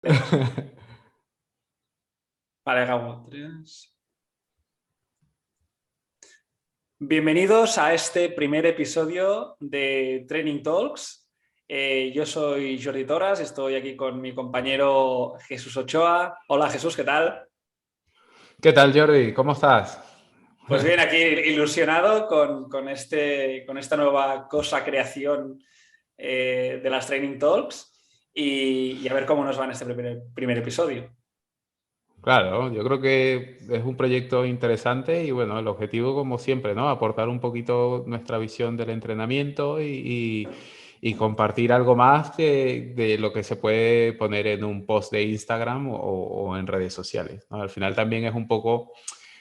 Vale, Gabo. 3. Bienvenidos a este primer episodio de Training Talks. Yo soy Jordi Toras, estoy aquí con mi compañero Jesús Ochoa. Hola Jesús, ¿qué tal? ¿Qué tal, Jordi? ¿Cómo estás? Pues bien, aquí ilusionado con esta nueva creación de las Training Talks y a ver cómo nos va en este primer episodio. Claro, yo creo que es un proyecto interesante y bueno, el objetivo como siempre, ¿no? Aportar un poquito nuestra visión del entrenamiento y compartir algo más de lo que se puede poner en un post de Instagram o en redes sociales, ¿no? Al final también es un poco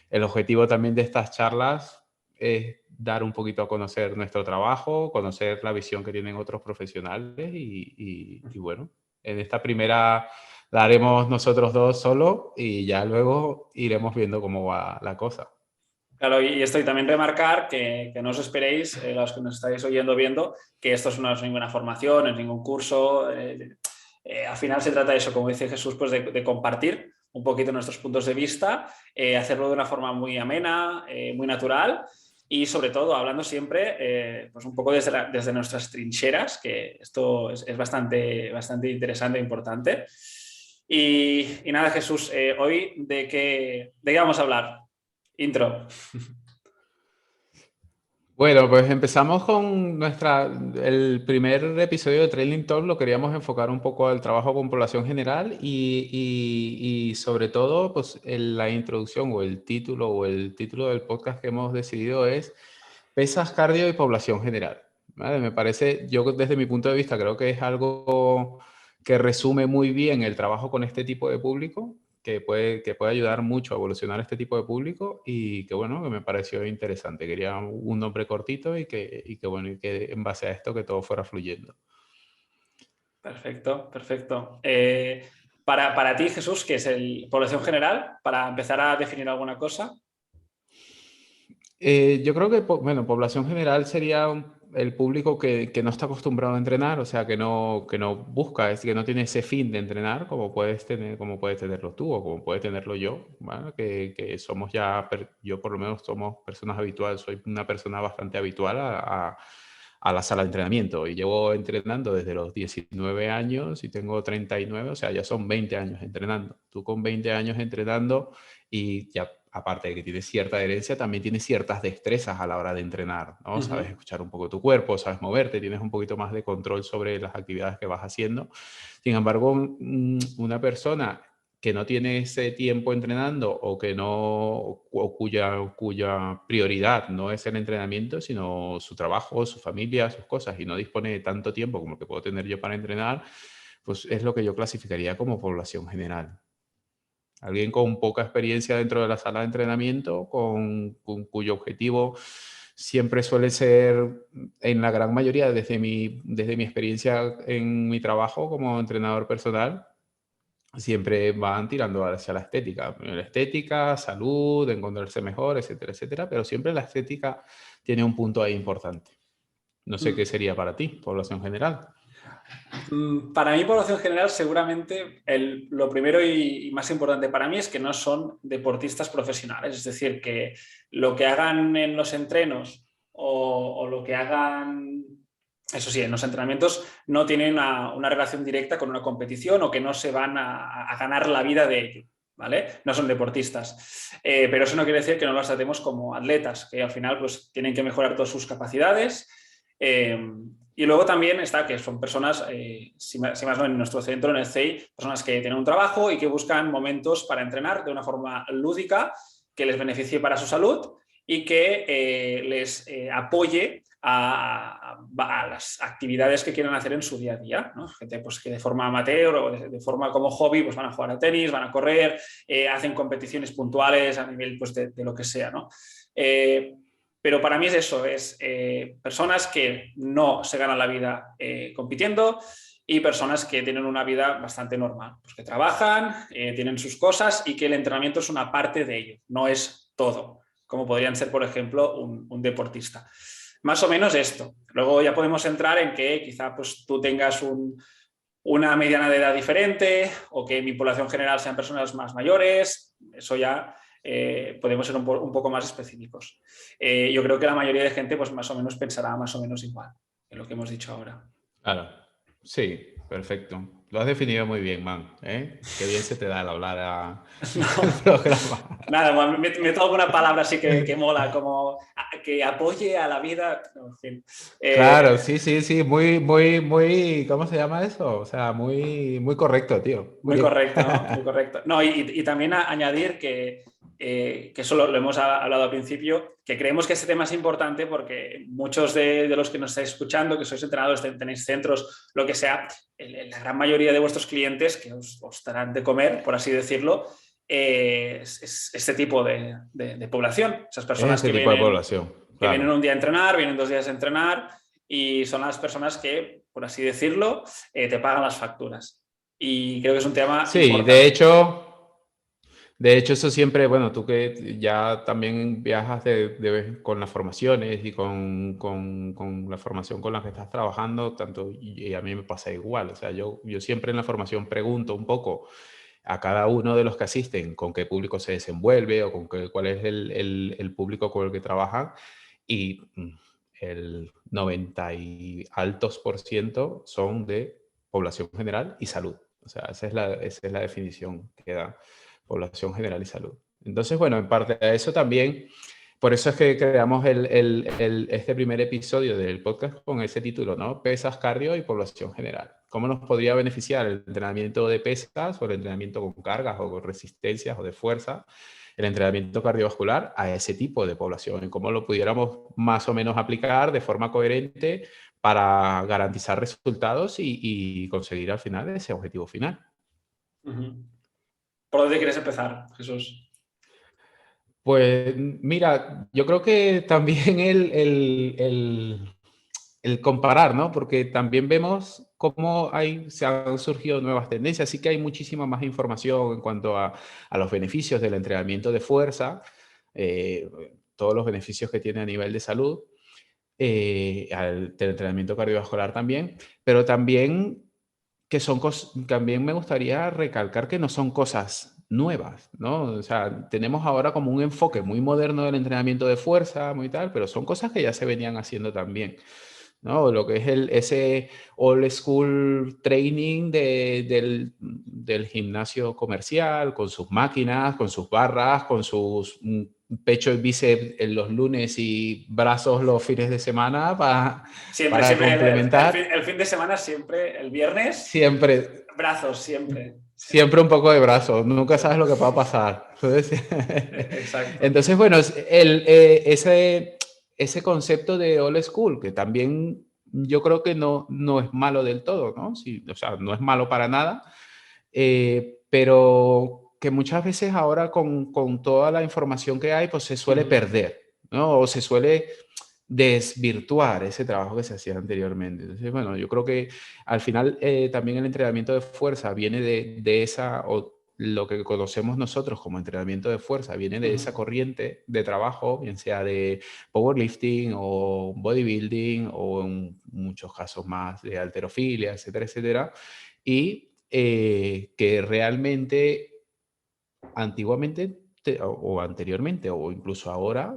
el objetivo también de estas charlas es dar un poquito a conocer nuestro trabajo, conocer la visión que tienen otros profesionales y bueno, en esta primera la haremos nosotros dos solo y ya luego iremos viendo cómo va la cosa. Claro, y esto y también remarcar que no os esperéis, los que nos estáis oyendo, viendo, que esto no es ninguna formación, no es ningún curso. Al final se trata de eso, como dice Jesús, pues de compartir un poquito nuestros puntos de vista, hacerlo de una forma muy amena, muy natural y sobre todo hablando siempre pues un poco desde nuestras trincheras, que esto es bastante interesante e importante. Y nada, Jesús, hoy ¿de qué vamos a hablar? Intro. Bueno, pues empezamos con el primer episodio de Training Talk, lo queríamos enfocar un poco al trabajo con población general y sobre todo, pues la introducción o el título del podcast que hemos decidido es pesas, cardio y población general. ¿Vale? Me parece, yo desde mi punto de vista creo que es algo que resume muy bien el trabajo con este tipo de público, que puede ayudar mucho a evolucionar este tipo de público y que bueno, que me pareció interesante. Quería un nombre cortito y que bueno, y que en base a esto que todo fuera fluyendo. Perfecto, perfecto. Para ti, Jesús, ¿qué es el población general? Para empezar a definir alguna cosa. Yo creo que, bueno, población general sería el público que no está acostumbrado a entrenar, o sea, que no busca, es que no tiene ese fin de entrenar como puedes tenerlo tú o como puede tenerlo yo, ¿vale? Que somos ya, yo por lo menos somos personas habituales, soy una persona bastante habitual a la sala de entrenamiento y llevo entrenando desde los 19 años y tengo 39, o sea, ya son 20 años entrenando. Tú con 20 años entrenando y ya aparte de que tienes cierta herencia, también tienes ciertas destrezas a la hora de entrenar, ¿no? Sabes Ujú. escuchar un poco tu cuerpo, sabes moverte, tienes un poquito más de control sobre las actividades que vas haciendo. Sin embargo, una persona que no tiene ese tiempo entrenando o que no, o cuya prioridad no es el entrenamiento, sino su trabajo, su familia, sus cosas, y no dispone de tanto tiempo como el que puedo tener yo para entrenar, pues es lo que yo clasificaría como población general. Alguien con poca experiencia dentro de la sala de entrenamiento, cuyo objetivo siempre suele ser, en la gran mayoría, desde mi experiencia en mi trabajo como entrenador personal, siempre van tirando hacia la estética. La estética, salud, encontrarse mejor, etcétera, etcétera, pero siempre la estética tiene un punto ahí importante. No sé qué Mm. sería para ti, población general. Para mí, población general, seguramente lo primero y más importante para mí es que no son deportistas profesionales. Es decir, que lo que hagan en los entrenos o lo que hagan, eso sí, en los entrenamientos no tienen una relación directa con una competición o que no se van a ganar la vida de ello. ¿Vale? No son deportistas. Pero eso no quiere decir que no los tratemos como atletas, que al final pues, tienen que mejorar todas sus capacidades. Y luego también está que son personas, si más no en nuestro centro, en el CEI, personas que tienen un trabajo y que buscan momentos para entrenar de una forma lúdica que les beneficie para su salud y que les apoye a las actividades que quieran hacer en su día a día, ¿no? Gente pues, que de forma amateur o de forma como hobby pues, van a jugar a tenis, van a correr, hacen competiciones puntuales a nivel pues, de lo que sea, ¿no? Pero para mí es eso, es personas que no se ganan la vida compitiendo y personas que tienen una vida bastante normal, pues que trabajan, tienen sus cosas y que el entrenamiento es una parte de ello, no es todo, como podrían ser, por ejemplo, un deportista. Más o menos esto. Luego ya podemos entrar en que quizá pues, tú tengas una mediana de edad diferente o que mi población general sean personas más mayores. Eso ya podemos ser un poco más específicos. Yo creo que la mayoría de gente pues más o menos pensará más o menos igual en lo que hemos dicho ahora. Claro, sí, perfecto. Lo has definido muy bien, man. ¿Eh? Qué bien se te da el hablar al No, programa. nada, meto alguna palabra así que mola, como que apoye a la vida. No, en fin. Claro, sí, sí, sí, muy, muy, muy, ¿cómo se llama eso? O sea, muy, muy correcto, tío. Muy Muy bien. correcto, ¿no? Muy correcto. No, y también añadir que eso lo hemos hablado al principio, que creemos que este tema es importante porque muchos de los que nos estáis escuchando, que sois entrenadores, tenéis centros, lo que sea, la gran mayoría de vuestros clientes que os darán de comer, por así decirlo, es este tipo de población. Esas Es personas ese tipo de población, que vienen claro. un día a entrenar, vienen 2 días a entrenar y son las personas que, por así decirlo, te pagan las facturas. Y creo que es un tema Sí, importante. de hecho eso siempre, bueno, tú que ya también viajas con las formaciones y con la formación con la que estás trabajando, tanto, y a mí me pasa igual. O sea, yo siempre en la formación pregunto un poco a cada uno de los que asisten con qué público se desenvuelve o cuál es el público con el que trabajan y el 90 y altos por ciento son de población general y salud. O sea, esa es la definición que da población general y salud. Entonces, bueno, en parte a eso también, por eso es que creamos este primer episodio del podcast con ese título, ¿no? Pesas, cardio y población general. ¿Cómo nos podría beneficiar el entrenamiento de pesas o el entrenamiento con cargas o con resistencias o de fuerza, el entrenamiento cardiovascular a ese tipo de población? ¿Y cómo lo pudiéramos más o menos aplicar de forma coherente para garantizar resultados y conseguir al final ese objetivo final? Uh-huh. ¿Por dónde quieres empezar, Jesús? Pues mira, yo creo que también el comparar, ¿no? Porque también vemos cómo se han surgido nuevas tendencias, así que hay muchísima más información en cuanto a los beneficios del entrenamiento de fuerza, eh, todos los beneficios que tiene a nivel de salud, del entrenamiento cardiovascular también, pero también que también me gustaría recalcar que no son cosas nuevas, ¿no? O sea, tenemos ahora como un enfoque muy moderno del entrenamiento de fuerza, muy tal, pero son cosas que ya se venían haciendo también, ¿no? Lo que es ese old school training del gimnasio comercial, con sus máquinas, con sus barras, con sus pecho y bíceps en los lunes y brazos los fines de semana Siempre, para siempre, complementar. el fin de semana, siempre, el viernes, Siempre, brazos, siempre. Siempre. siempre un poco de brazos, nunca sabes Siempre. lo que va a pasar. Exacto. Entonces, bueno, ese concepto de old school, que también yo creo que no es malo del todo, ¿no? Sí, o sea, no es malo para nada, pero que muchas veces ahora con toda la información que hay, pues se suele Uh-huh. perder, ¿no? O se suele desvirtuar ese trabajo que se hacía anteriormente. Entonces, bueno, yo creo que al final también el entrenamiento de fuerza viene de esa, o lo que conocemos nosotros como entrenamiento de fuerza, viene de esa Uh-huh. corriente de trabajo, bien sea de powerlifting o bodybuilding o en muchos casos más de halterofilia, etcétera, etcétera. Y que realmente antiguamente o anteriormente o incluso ahora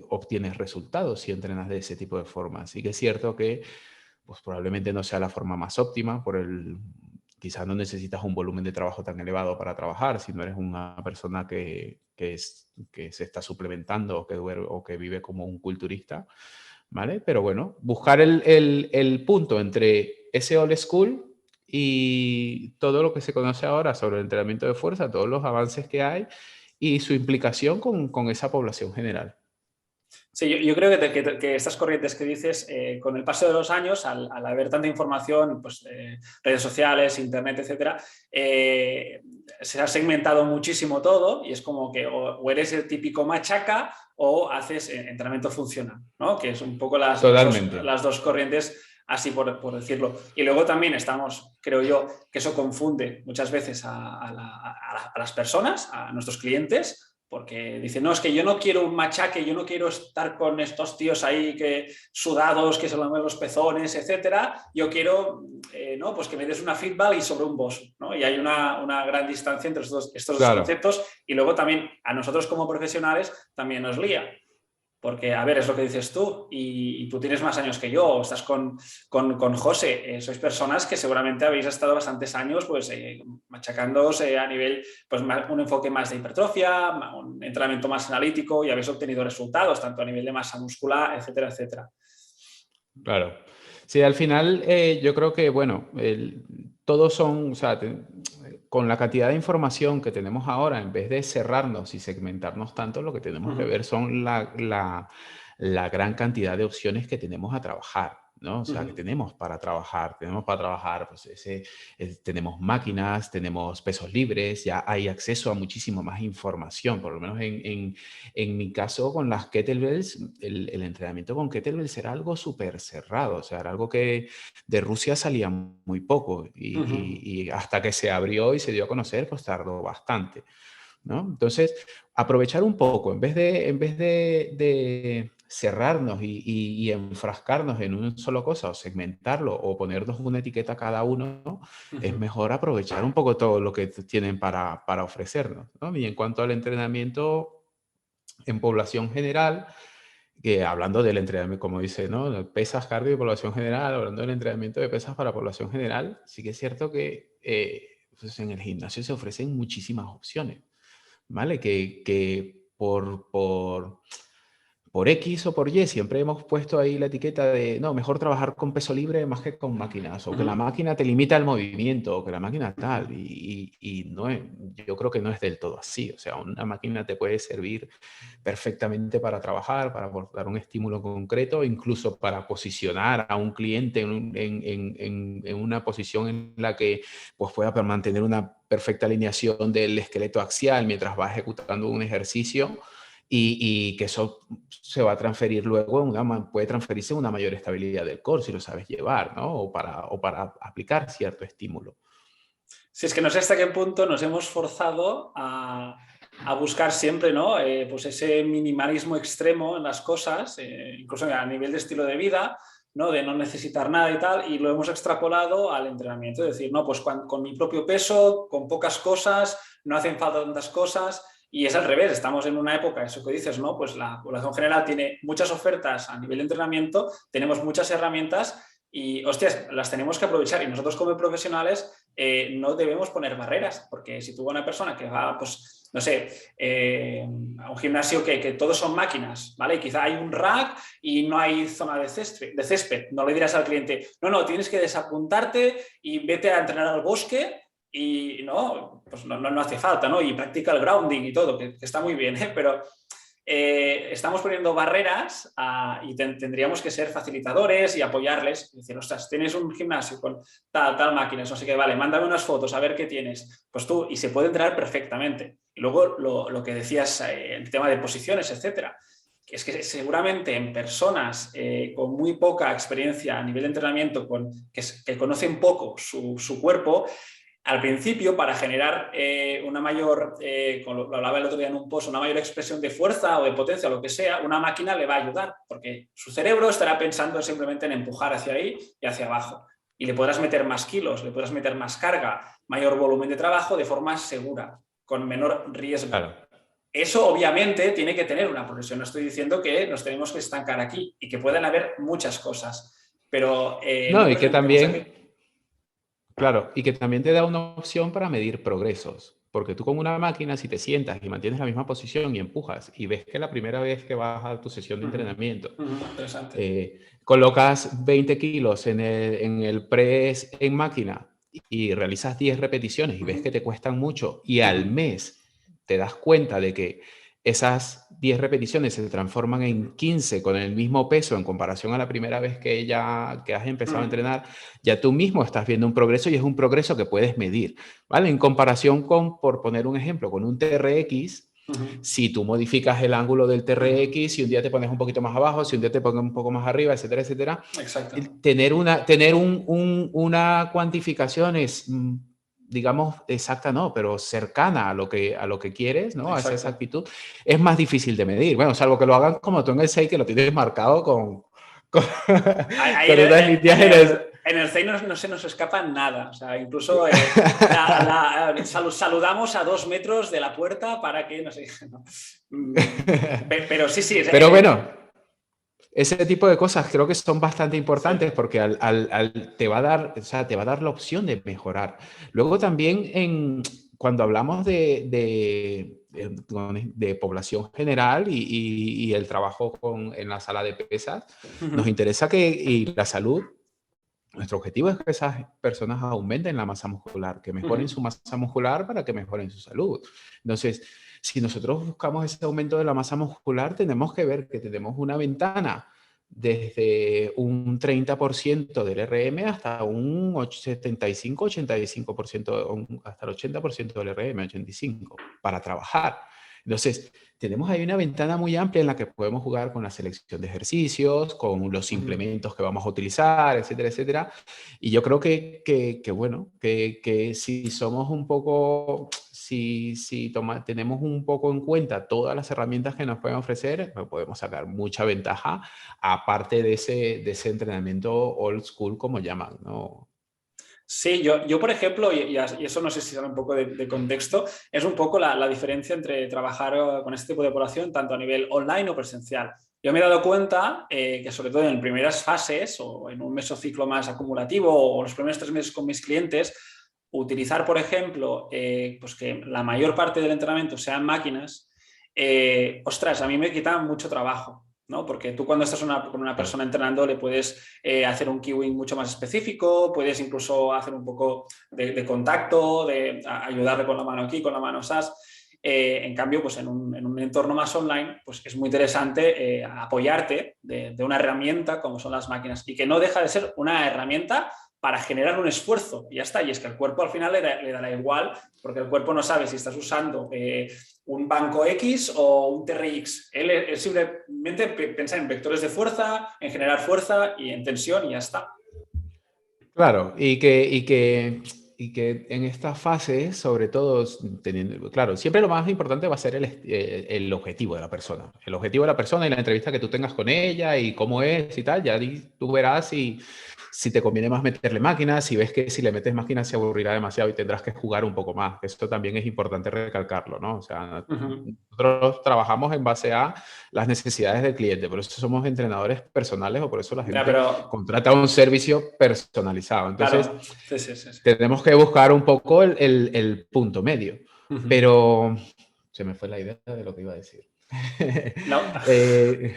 obtienes resultados si entrenas de ese tipo de forma. Así que es cierto que pues probablemente no sea la forma más óptima quizás no necesitas un volumen de trabajo tan elevado para trabajar si no eres una persona que se está suplementando o que vive como un culturista, ¿vale? Pero bueno, buscar el punto entre ese old school y todo lo que se conoce ahora sobre el entrenamiento de fuerza, todos los avances que hay y su implicación con esa población general. Sí, yo creo que estas corrientes que dices, con el paso de los años, al haber tanta información, pues, redes sociales, internet, etcétera, se ha segmentado muchísimo todo y es como que o eres el típico machaca o haces entrenamiento funcional, ¿no? Que es un poco Totalmente. las dos corrientes, así por decirlo. Y luego también estamos, creo yo, que eso confunde muchas veces a las personas, a nuestros clientes, porque dice, no, es que yo no quiero un machaque, yo no quiero estar con estos tíos ahí que sudados, que se lo mueven los pezones, etcétera. Yo quiero, ¿no? Pues que me des una feedback y sobre un boss, ¿no? Y hay una gran distancia entre estos dos Claro. conceptos, y luego también a nosotros como profesionales también nos lía. Porque, a ver, es lo que dices tú, y tú tienes más años que yo, o estás con José, sois personas que seguramente habéis estado bastantes años pues, machacándoos a nivel, pues un enfoque más de hipertrofia, un entrenamiento más analítico, y habéis obtenido resultados, tanto a nivel de masa muscular, etcétera, etcétera. Claro. Sí, al final yo creo que, bueno, todos son, o sea, con la cantidad de información que tenemos ahora, en vez de cerrarnos y segmentarnos tanto, lo que tenemos que ver son la gran cantidad de opciones que tenemos a trabajar, ¿no? O sea, que tenemos para trabajar. Tenemos para trabajar, pues tenemos máquinas, tenemos pesos libres, ya hay acceso a muchísimo más información, por lo menos en mi caso con las kettlebells, el entrenamiento con kettlebells era algo súper cerrado, o sea, era algo que de Rusia salía muy poco y hasta que se abrió y se dio a conocer, pues tardó bastante, ¿no? Entonces, aprovechar un poco, en vez de cerrarnos y enfrascarnos en una sola cosa o segmentarlo o ponernos una etiqueta a cada uno, ¿no? Es mejor aprovechar un poco todo lo que tienen para ofrecernos, ¿no? Y en cuanto al entrenamiento en población general, que hablando del entrenamiento, como dice, ¿no? Pesas, cardio y población general, hablando del entrenamiento de pesas para población general, sí que es cierto que pues en el gimnasio se ofrecen muchísimas opciones, ¿vale? Que por X o por Y siempre hemos puesto ahí la etiqueta de, no, mejor trabajar con peso libre más que con máquinas, o que la máquina te limita el movimiento, o que la máquina tal, y no es, yo creo que no es del todo así. O sea, una máquina te puede servir perfectamente para trabajar, para dar un estímulo concreto, incluso para posicionar a un cliente en una posición en la que pues, pueda mantener una perfecta alineación del esqueleto axial mientras va ejecutando un ejercicio. Y que eso se va a transferir luego, puede transferirse una mayor estabilidad del core si lo sabes llevar, ¿no? O para aplicar cierto estímulo. Si es que no sé hasta qué punto nos hemos forzado a buscar siempre, ¿no? Pues ese minimalismo extremo en las cosas, incluso a nivel de estilo de vida, ¿no? De no necesitar nada y tal, y lo hemos extrapolado al entrenamiento, es decir, no, pues con mi propio peso, con pocas cosas, no hacen falta tantas cosas. Y es al revés, estamos en una época, eso que dices, ¿no? Pues la población general tiene muchas ofertas a nivel de entrenamiento, tenemos muchas herramientas y, hostias, las tenemos que aprovechar. Y nosotros como profesionales no debemos poner barreras, porque si tú vas a una persona que va, pues, no sé, a un gimnasio que todos son máquinas, ¿vale? Y quizá hay un rack y no hay zona de césped. No le dirás al cliente, no, tienes que desapuntarte y vete a entrenar al bosque. Y no, pues no hace falta, ¿no? Y practica el grounding y todo, que está muy bien, ¿eh? Pero estamos poniendo barreras y tendríamos que ser facilitadores y apoyarles. Y decir, ostras, tienes un gimnasio con tal máquinas, no sé qué, vale, mándame unas fotos a ver qué tienes. Pues tú, y se puede entrenar perfectamente. Y luego lo que decías, el tema de posiciones, etcétera. Es que seguramente en personas con muy poca experiencia a nivel de entrenamiento, que conocen poco su cuerpo, al principio, para generar una mayor, como lo hablaba el otro día en un post, una mayor expresión de fuerza o de potencia o lo que sea, una máquina le va a ayudar, porque su cerebro estará pensando simplemente en empujar hacia ahí y hacia abajo. Y le podrás meter más kilos, le podrás meter más carga, mayor volumen de trabajo de forma segura, con menor riesgo. Claro. Eso obviamente tiene que tener una progresión. No estoy diciendo que nos tenemos que estancar aquí y que pueden haber muchas cosas, pero No, no y que precipitemos aquí. también, claro, y que también te da una opción para medir progresos. Porque tú con una máquina, si te sientas y mantienes la misma posición y empujas y ves que la primera vez que vas a tu sesión de entrenamiento, Interesante. colocas 20 kilos en el press en máquina y realizas 10 repeticiones y ves que te cuestan mucho y al mes te das cuenta de que esas 10 repeticiones se transforman en 15 con el mismo peso en comparación a la primera vez que has empezado a entrenar, ya tú mismo estás viendo un progreso y es un progreso que puedes medir, ¿vale? En comparación con, por poner un ejemplo, con un TRX, si tú modificas el ángulo del TRX, si un día te pones un poquito más abajo, si un día te pones un poco más arriba, etcétera, etcétera. Exacto. Tener una cuantificación es digamos, exacta no, pero cercana a lo que quieres, ¿no? A esa Exacto. exactitud, es más difícil de medir. Bueno, salvo que lo hagan como tú en el 6, que lo tienes marcado con, Ahí con unas líneas en el... en el CEI no se nos escapa nada. O sea, incluso saludamos a 2 metros de la puerta para que, no sé, no. Pero sí, sí. Pero bueno, ese tipo de cosas creo que son bastante importantes, Sí. porque te va a dar, o sea, te va a dar la opción de mejorar. Luego también cuando hablamos de población general y el trabajo en la sala de pesas, nos interesa y la salud. Nuestro objetivo es que esas personas aumenten la masa muscular, que mejoren su masa muscular para que mejoren su salud. Entonces, si nosotros buscamos ese aumento de la masa muscular, tenemos que ver que tenemos una ventana desde un 30% del RM hasta un 75-85%, hasta el 80% del RM, 85%, para trabajar. Entonces, tenemos ahí una ventana muy amplia en la que podemos jugar con la selección de ejercicios, con los implementos que vamos a utilizar, etcétera, etcétera. Y yo creo bueno, que si somos un poco, tenemos un poco en cuenta todas las herramientas que nos pueden ofrecer, pues podemos sacar mucha ventaja, aparte de ese entrenamiento old school, como llaman, ¿no? Sí, yo por ejemplo, y eso no sé si sale un poco de contexto, es un poco la diferencia entre trabajar con este tipo de población, tanto a nivel online o presencial. Yo me he dado cuenta que sobre todo en primeras fases o en un mesociclo más acumulativo o los primeros 3 meses con mis clientes, utilizar, por ejemplo, pues que la mayor parte del entrenamiento sean máquinas, ostras, a mí me quita mucho trabajo. ¿No? Porque tú cuando estás con una persona entrenando le puedes hacer un cueing mucho más específico, puedes incluso hacer un poco de contacto, de ayudarle con la mano aquí, con la mano SAS. En cambio, pues en un entorno más online, pues es muy interesante apoyarte de una herramienta como son las máquinas y que no deja de ser una herramienta para generar un esfuerzo. Y ya está. Y es que el cuerpo al final le dará igual, porque el cuerpo no sabe si estás usando un banco X o un TRX. Él simplemente piensa en vectores de fuerza, en generar fuerza y en tensión y ya está. Claro, y que en estas fases, sobre todo, claro, siempre lo más importante va a ser el objetivo de la persona. El objetivo de la persona y la entrevista que tú tengas con ella y cómo es y tal, ya tú verás si te conviene más meterle máquinas, si ves que si le metes máquinas se aburrirá demasiado y tendrás que jugar un poco más. Esto también es importante recalcarlo, ¿no? O sea, nosotros trabajamos en base a las necesidades del cliente, por eso somos entrenadores personales o por eso la Ya, gente pero contrata un servicio personalizado. Entonces, claro, sí, sí, sí, sí. tenemos que buscar un poco el punto medio. Pero se me fue la idea de lo que iba a decir. No, no te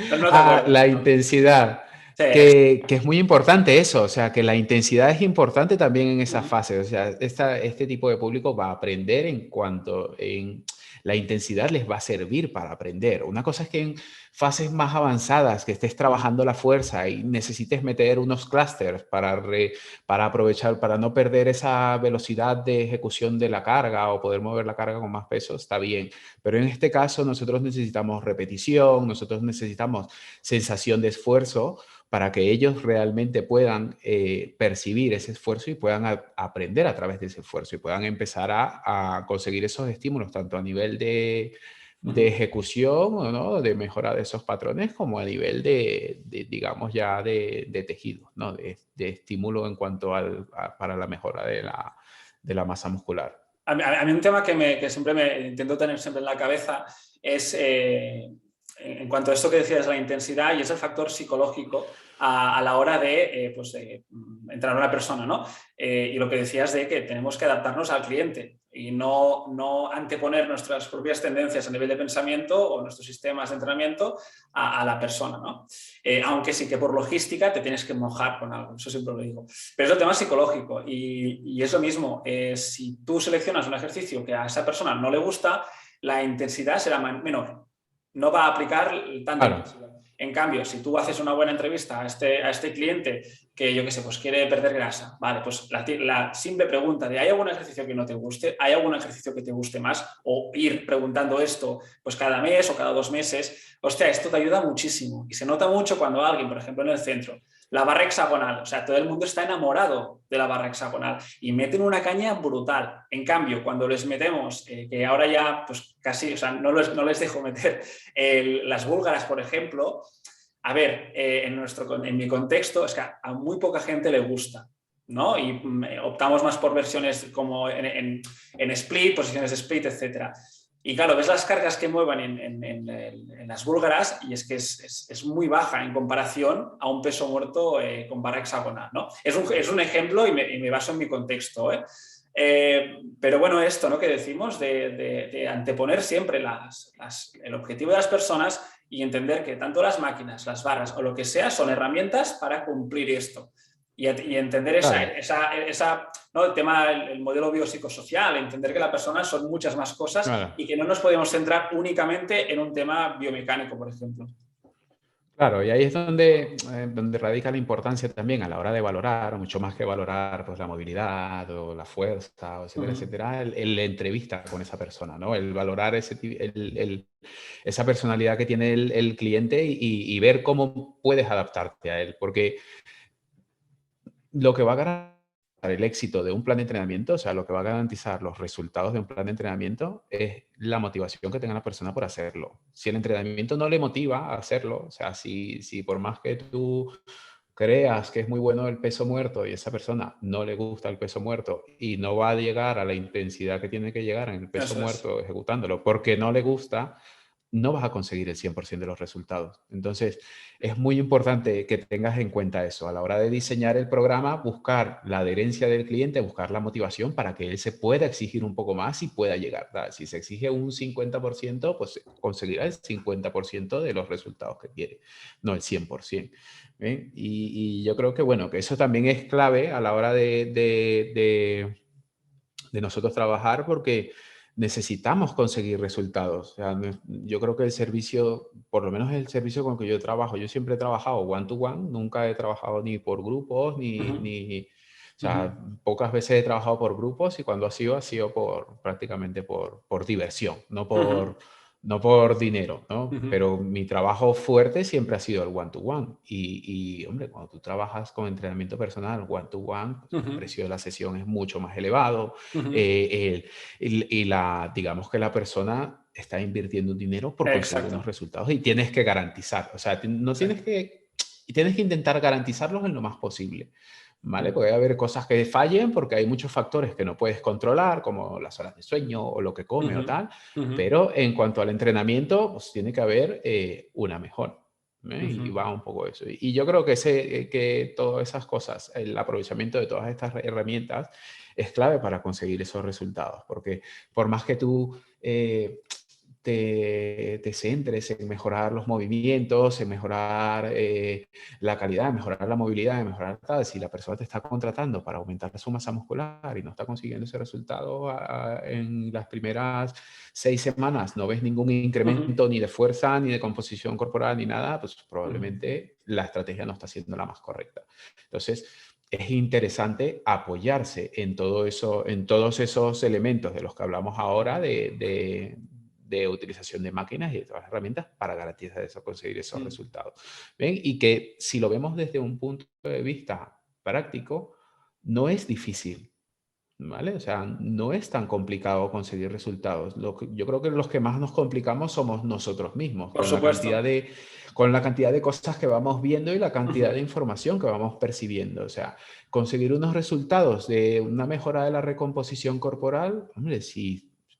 La acuerdas. No. intensidad, Sí. que es muy importante eso, o sea, que la intensidad es importante también en esa fase, o sea, este tipo de público va a aprender la intensidad les va a servir para aprender. Una cosa es que en fases más avanzadas, que estés trabajando la fuerza y necesites meter unos clústeres para aprovechar, para no perder esa velocidad de ejecución de la carga o poder mover la carga con más peso, está bien. Pero en este caso nosotros necesitamos repetición, nosotros necesitamos sensación de esfuerzo para que ellos realmente puedan percibir ese esfuerzo y puedan aprender a través de ese esfuerzo y puedan empezar a conseguir esos estímulos, tanto a nivel de ejecución, ¿no? De mejora de esos patrones, como a nivel digamos, ya de tejido, ¿no? De estímulo en cuanto para la mejora de la masa muscular. A mí un tema que siempre me intento tener siempre en la cabeza es en cuanto a esto que decías, la intensidad, y es el factor psicológico a la hora de entrenar a una persona, ¿no? Y lo que decías de que tenemos que adaptarnos al cliente y no anteponer nuestras propias tendencias a nivel de pensamiento o nuestros sistemas de entrenamiento a la persona, ¿no? Aunque sí que por logística te tienes que mojar con algo, eso siempre lo digo. Pero es el tema psicológico y es lo mismo. Si tú seleccionas un ejercicio que a esa persona no le gusta, la intensidad será menor. No va a aplicar tanta intensidad. En cambio, si tú haces una buena entrevista a este cliente que, yo qué sé, pues quiere perder grasa, vale, pues la simple pregunta de ¿hay algún ejercicio que no te guste? ¿Hay algún ejercicio que te guste más? O ir preguntando esto pues cada mes o cada 2 meses. Hostia, esto te ayuda muchísimo. Y se nota mucho cuando alguien, por ejemplo, en el centro, la barra hexagonal. O sea, todo el mundo está enamorado de la barra hexagonal y meten una caña brutal. En cambio, cuando les metemos, que ahora ya pues casi, o sea, no les dejo meter las búlgaras, por ejemplo, a ver, en mi contexto es que a muy poca gente le gusta, ¿no? Y optamos más por versiones como en split, posiciones de split, etcétera. Y claro, ves las cargas que mueven en las búlgaras y es que es muy baja en comparación a un peso muerto con barra hexagonal, ¿no? Es un ejemplo y me baso en mi contexto, ¿eh? Pero bueno, esto, ¿no?, que decimos de anteponer siempre el objetivo de las personas y entender que tanto las máquinas, las barras o lo que sea son herramientas para cumplir esto. Y entender Claro. ¿no?, el tema, el modelo biopsicosocial, entender que la persona son muchas más cosas Claro. y que no nos podemos centrar únicamente en un tema biomecánico, por ejemplo. Claro, y ahí es donde radica la importancia también a la hora de valorar, mucho más que valorar pues, la movilidad o la fuerza, o etcétera, etcétera, el entrevista con esa persona, ¿no? El valorar esa personalidad que tiene el cliente y ver cómo puedes adaptarte a él, porque lo que va a garantizar el éxito de un plan de entrenamiento, o sea, lo que va a garantizar los resultados de un plan de entrenamiento es la motivación que tenga la persona por hacerlo. Si el entrenamiento no le motiva a hacerlo, o sea, si por más que tú creas que es muy bueno el peso muerto y a esa persona no le gusta el peso muerto y no va a llegar a la intensidad que tiene que llegar en el peso Eso es. muerto ejecutándolo porque no le gusta, no vas a conseguir el 100% de los resultados. Entonces, es muy importante que tengas en cuenta eso. A la hora de diseñar el programa, buscar la adherencia del cliente, buscar la motivación para que él se pueda exigir un poco más y pueda llegar. ¿Verdad? Si se exige un 50%, pues conseguirá el 50% de los resultados que quiere, no el 100%. ¿Bien? Y yo creo que, bueno, que eso también es clave a la hora de nosotros trabajar porque necesitamos conseguir resultados. O sea, yo creo que el servicio, por lo menos el servicio con el que yo trabajo, yo siempre he trabajado one-to-one, nunca he trabajado ni por grupos, o sea, pocas veces he trabajado por grupos y cuando ha sido prácticamente por diversión, no por dinero, ¿no? Pero mi trabajo fuerte siempre ha sido el one-to-one. Hombre, cuando tú trabajas con entrenamiento personal one-to-one, pues el precio de la sesión es mucho más elevado. Digamos que la persona está invirtiendo un dinero por conseguir Exacto. unos resultados y tienes que garantizar, o sea, no Sí. tienes que intentar garantizarlos en lo más posible, ¿vale? Puede haber cosas que fallen porque hay muchos factores que no puedes controlar, como las horas de sueño o lo que come o tal, pero en cuanto al entrenamiento, pues tiene que haber una mejora. Y va un poco eso. Y yo creo que todas esas cosas, el aprovechamiento de todas estas herramientas es clave para conseguir esos resultados, porque por más que tú te centres en mejorar los movimientos, en mejorar la calidad, en mejorar la movilidad, en mejorar tal, si la persona te está contratando para aumentar su masa muscular y no está consiguiendo ese resultado en las primeras 6 semanas, no ves ningún incremento ni de fuerza, ni de composición corporal, ni nada, pues probablemente la estrategia no está siendo la más correcta. Entonces, es interesante apoyarse en todo eso, en todos esos elementos de los que hablamos ahora de utilización de máquinas y de todas las herramientas para garantizar eso, conseguir esos resultados. ¿Ven? Y que si lo vemos desde un punto de vista práctico, no es difícil, ¿vale? O sea, no es tan complicado conseguir resultados. Yo creo que los que más nos complicamos somos nosotros mismos, Por supuesto. con la cantidad de cosas que vamos viendo y la cantidad de información que vamos percibiendo. O sea, conseguir unos resultados de una mejora de la recomposición corporal, hombre,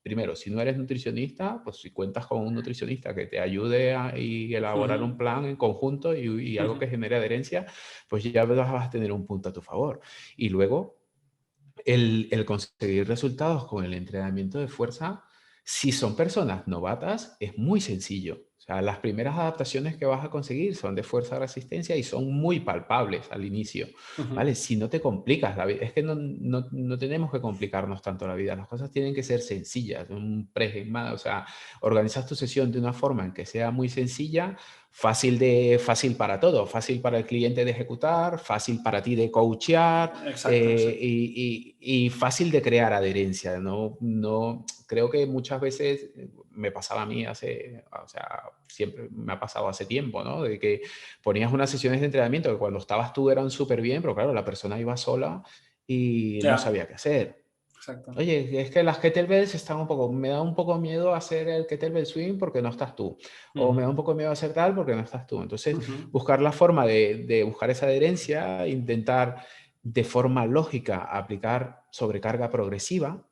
primero, si no eres nutricionista, pues si cuentas con un nutricionista que te ayude a elaborar un plan en conjunto y algo que genere adherencia, pues ya vas a tener un punto a tu favor. Y luego, el conseguir resultados con el entrenamiento de fuerza, si son personas novatas, es muy sencillo. O sea, las primeras adaptaciones que vas a conseguir son de fuerza-resistencia y son muy palpables al inicio, ¿vale? Si no te complicas la vida, es que no tenemos que complicarnos tanto la vida, las cosas tienen que ser sencillas, o sea, organizas tu sesión de una forma en que sea muy sencilla, fácil para todo, fácil para el cliente de ejecutar, fácil para ti de coachear, Exacto, sí. y fácil de crear adherencia. Creo que muchas veces me pasaba a mí siempre me ha pasado hace tiempo, ¿no? De que ponías unas sesiones de entrenamiento que cuando estabas tú eran súper bien, pero claro, la persona iba sola y no Ya, sabía qué hacer. exacto. Oye, es que las kettlebells me da un poco miedo hacer el kettlebell swing porque no estás tú. O me da un Ujú, poco miedo hacer tal porque no estás tú. Entonces, ujú, buscar la forma de buscar esa adherencia, intentar de forma lógica aplicar sobrecarga progresiva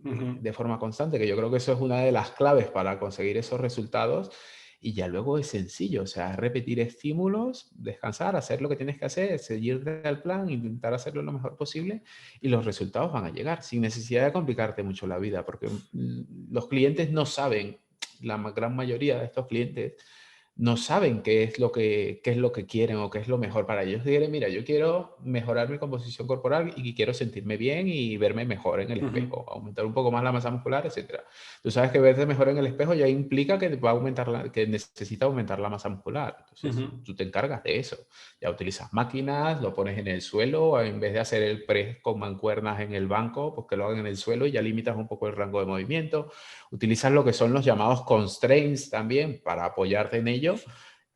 ujú. de forma constante, que yo creo que eso es una de las claves para conseguir esos resultados. Y ya luego es sencillo, o sea, repetir estímulos, descansar, hacer lo que tienes que hacer, seguirte al plan, intentar hacerlo lo mejor posible y los resultados van a llegar sin necesidad de complicarte mucho la vida, porque los clientes no saben, la gran mayoría de estos clientes no saben qué es lo que quieren o qué es lo mejor para ellos. Diré, mira, yo quiero mejorar mi composición corporal y quiero sentirme bien y verme mejor en el Ujú, espejo, aumentar un poco más la masa muscular, etcétera. Tú sabes que verte mejor en el espejo ya implica que va a aumentar que necesita aumentar la masa muscular. Entonces, ujú. tú te encargas de eso. Ya utilizas máquinas, lo pones en el suelo, en vez de hacer el press con mancuernas en el banco, pues que lo hagan en el suelo y ya limitas un poco el rango de movimiento. Utilizas lo que son los llamados constraints también para apoyarte en ello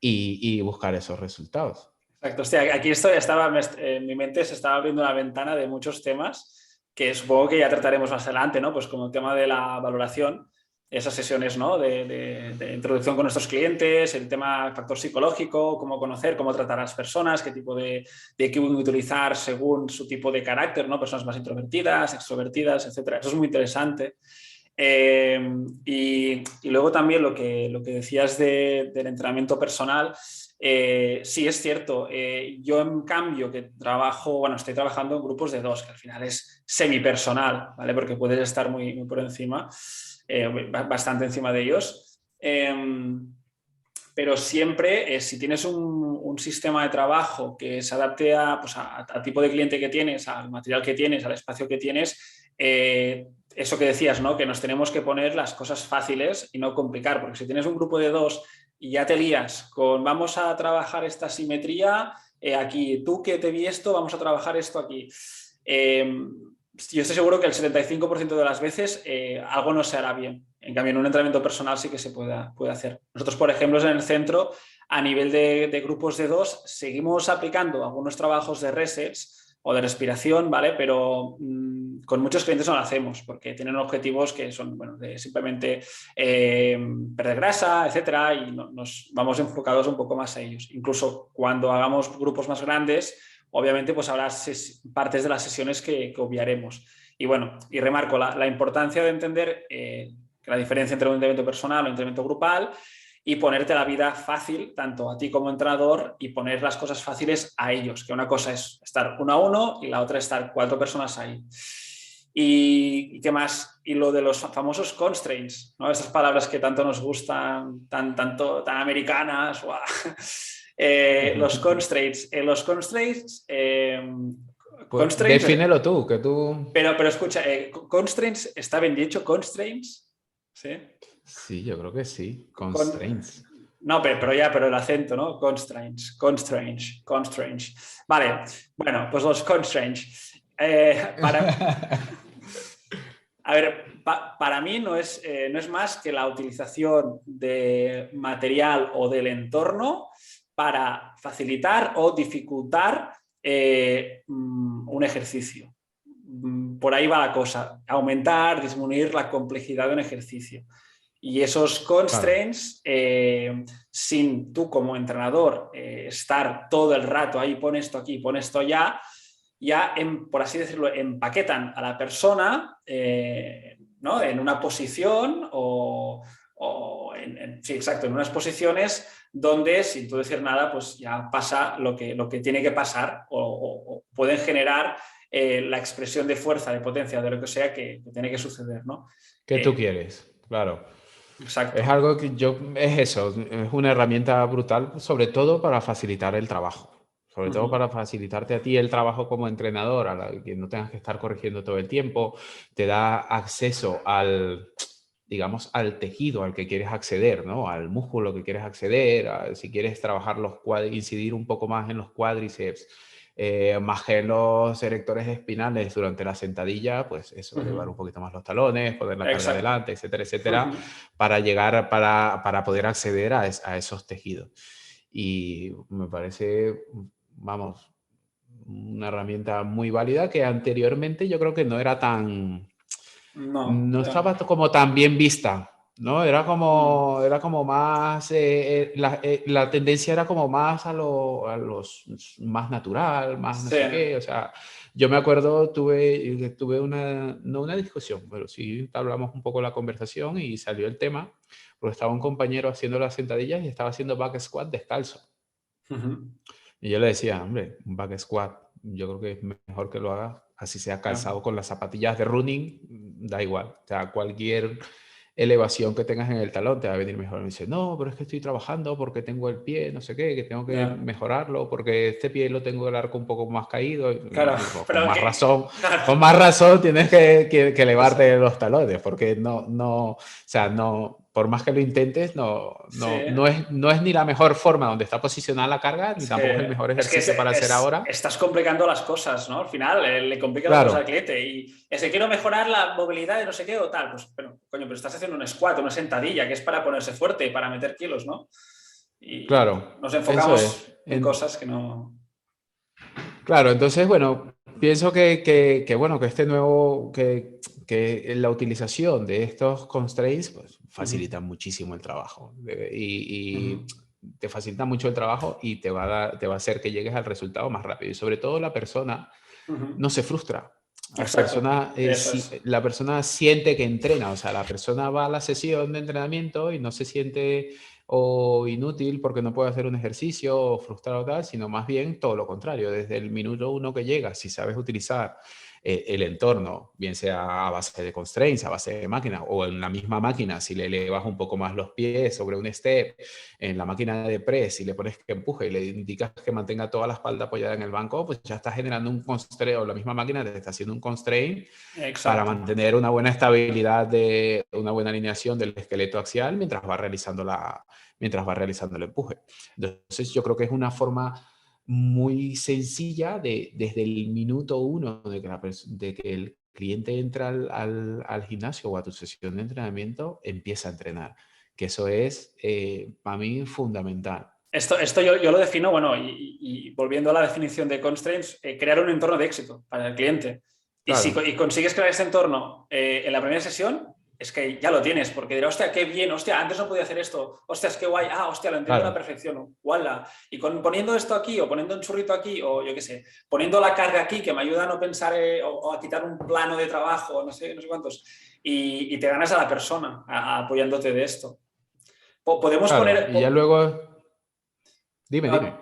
y buscar esos resultados. Exacto. Hostia, aquí esto ya estaba, en mi mente se estaba abriendo una ventana de muchos temas que supongo que ya trataremos más adelante, ¿no? Pues como el tema de la valoración, esas sesiones, ¿no? De introducción con nuestros clientes, el tema factor psicológico, cómo conocer, cómo tratar a las personas, qué tipo de equipo utilizar según su tipo de carácter, ¿no? Personas más introvertidas, extrovertidas, etcétera. Eso es muy interesante. Y luego también lo que decías del entrenamiento personal, sí es cierto. Yo en cambio que estoy trabajando en grupos de dos, que al final es semipersonal, ¿vale? Porque puedes estar muy por encima, bastante encima de ellos. Pero siempre, si tienes un sistema de trabajo que se adapte pues a tipo de cliente que tienes, al material que tienes, al espacio que tienes, eso que decías, ¿no? Que nos tenemos que poner las cosas fáciles y no complicar, porque si tienes un grupo de dos y ya te lías con vamos a trabajar esta simetría aquí, tú que te vi esto, vamos a trabajar esto aquí. Yo estoy seguro que el 75% de las veces algo no se hará bien. En cambio, en un entrenamiento personal sí que se puede hacer. Nosotros, por ejemplo, en el centro, a nivel de grupos de dos, seguimos aplicando algunos trabajos de resets o de respiración, ¿vale? Pero con muchos clientes no lo hacemos porque tienen objetivos que son, bueno, de simplemente perder grasa, etcétera, y nos vamos enfocados un poco más a ellos. Incluso cuando hagamos grupos más grandes, obviamente pues habrá partes de las sesiones que obviaremos. Y bueno, y remarco la importancia de entender la diferencia entre un entrenamiento personal o un entrenamiento grupal y ponerte la vida fácil, tanto a ti como entrenador, y poner las cosas fáciles a ellos, que una cosa es estar uno a uno y la otra es estar 4 personas ahí. ¿Y qué más? Y lo de los famosos constraints, ¿no? Esas palabras que tanto nos gustan, tan americanas. Los constraints, Pues constraints, defínelo tú, que tú... pero escucha, constraints, ¿está bien dicho? Constraints, ¿sí? Sí, yo creo que sí. Con, Constraints. no, pero el acento, ¿no? Constraints. Vale, bueno, pues los constraints. A ver, para mí no es más que la utilización de material o del entorno para facilitar o dificultar un ejercicio. Por ahí va la cosa, aumentar, disminuir la complejidad de un ejercicio. Y esos Claro. constraints, sin tú como entrenador estar todo el rato ahí, pon esto aquí, pon esto allá, ya, por así decirlo, empaquetan a la persona ¿no? En una posición sí, exacto, en unas posiciones donde, sin tú decir nada, pues ya pasa lo que tiene que pasar o pueden generar la expresión de fuerza, de potencia, de lo que sea que tiene que suceder, ¿no? ¿Qué tú quieres? Claro. Es Exacto. algo que es eso, es una herramienta brutal, sobre todo para facilitar el trabajo. Sobre todo Uh-huh. para facilitarte a ti el trabajo como entrenador, que no tengas que estar corrigiendo todo el tiempo, te da acceso digamos, al tejido al que quieres acceder, ¿no? Al músculo que quieres acceder, si quieres trabajar incidir un poco más en los cuádriceps, más que en los erectores espinales durante la sentadilla, pues eso, elevar un poquito más los talones, poner la carga Exacto. adelante, etcétera, etcétera, para llegar, para poder acceder a esos tejidos. Y me parece, vamos, una herramienta muy válida que anteriormente yo creo que no era tan, No, no estaba como tan bien vista, ¿no? Era como más, la tendencia era como más a los más natural, más no sí. sé qué, o sea, yo me acuerdo, tuve una, no una discusión, pero sí hablamos un poco la conversación y salió el tema, porque estaba un compañero haciendo las sentadillas y estaba haciendo back squat descalzo. Ujú. Y yo le decía, hombre, un back squat, yo creo que es mejor que lo hagas, así sea Claro. calzado con las zapatillas de running, da igual. O sea, cualquier elevación que tengas en el talón te va a venir mejor. Me dice, no, pero es que estoy trabajando porque tengo el pie, no sé qué, que tengo que Ya. mejorarlo, porque este pie lo tengo el arco un poco más caído. Claro, Y digo, pero que... Claro. con más razón tienes que elevarte Exacto. los talones, porque o sea, no, por más que lo intentes, Sí. no es ni la mejor forma donde está posicionada la carga, ni tampoco es el mejor Es que ejercicio para hacer ahora. estás complicando las cosas, ¿no? Al final, le complica las cosas al Claro, cliente y ese quiero mejorar la movilidad de no sé qué o tal. Pues, pero, coño, pero estás haciendo un squat, una sentadilla, que es para ponerse fuerte, para meter kilos, ¿no? Y claro, nos eso es. enfocamos en cosas que no... Claro, entonces, bueno, pienso bueno, que este nuevo, que la utilización de estos constraints, pues Ujú, facilita muchísimo el trabajo. ujú, Y te facilita mucho el trabajo y te va a hacer que llegues al resultado más rápido. Y sobre todo la persona ujú. no se frustra. Exacto, eso es. La persona siente que entrena, o sea, la persona va a la sesión de entrenamiento y no se siente o inútil porque no puede hacer un ejercicio o frustrado o tal, sino más bien todo lo contrario. Desde el minuto uno que llegas, si sabes utilizar el entorno, bien sea a base de constraints, a base de máquina o en la misma máquina, si le elevas un poco más los pies sobre un step, en la máquina de press, si le pones que empuje y le indicas que mantenga toda la espalda apoyada en el banco, pues ya está generando un constraint, o la misma máquina te está haciendo un constraint para Exacto. mantener una buena estabilidad de una buena alineación del esqueleto axial mientras va realizando el empuje. Entonces yo creo que es una forma muy sencilla desde el minuto uno de que el cliente entra al gimnasio o a tu sesión de entrenamiento, empieza a entrenar. Que eso es, para mí, fundamental. Esto yo lo defino, bueno, y volviendo a la definición de constraints, crear un entorno de éxito para el cliente. Y si Claro, y consigues crear ese entorno en la primera sesión, es que ya lo tienes, porque dirá, hostia, qué bien, hostia, antes no podía hacer esto, hostia, es que guay, hostia, lo entiendo a la claro. perfección, wala. Y poniendo esto aquí, o poniendo un churrito aquí, o yo qué sé, poniendo la carga aquí, que me ayuda a no pensar o a quitar un plano de trabajo, no sé cuántos, y te ganas a la persona apoyándote de esto. Podemos Claro, poner, y ya luego, dime, no, dime.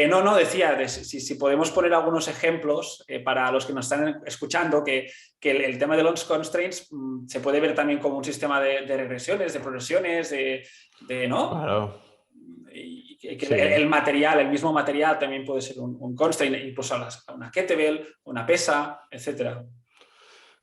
no, decía, si podemos poner algunos ejemplos para los que nos están escuchando, que el tema de los constraints se puede ver también como un sistema de regresiones, de progresiones, ¿no? Claro, Y que sí. el material, el mismo material también puede ser un constraint, incluso una kettlebell, una pesa, etcétera.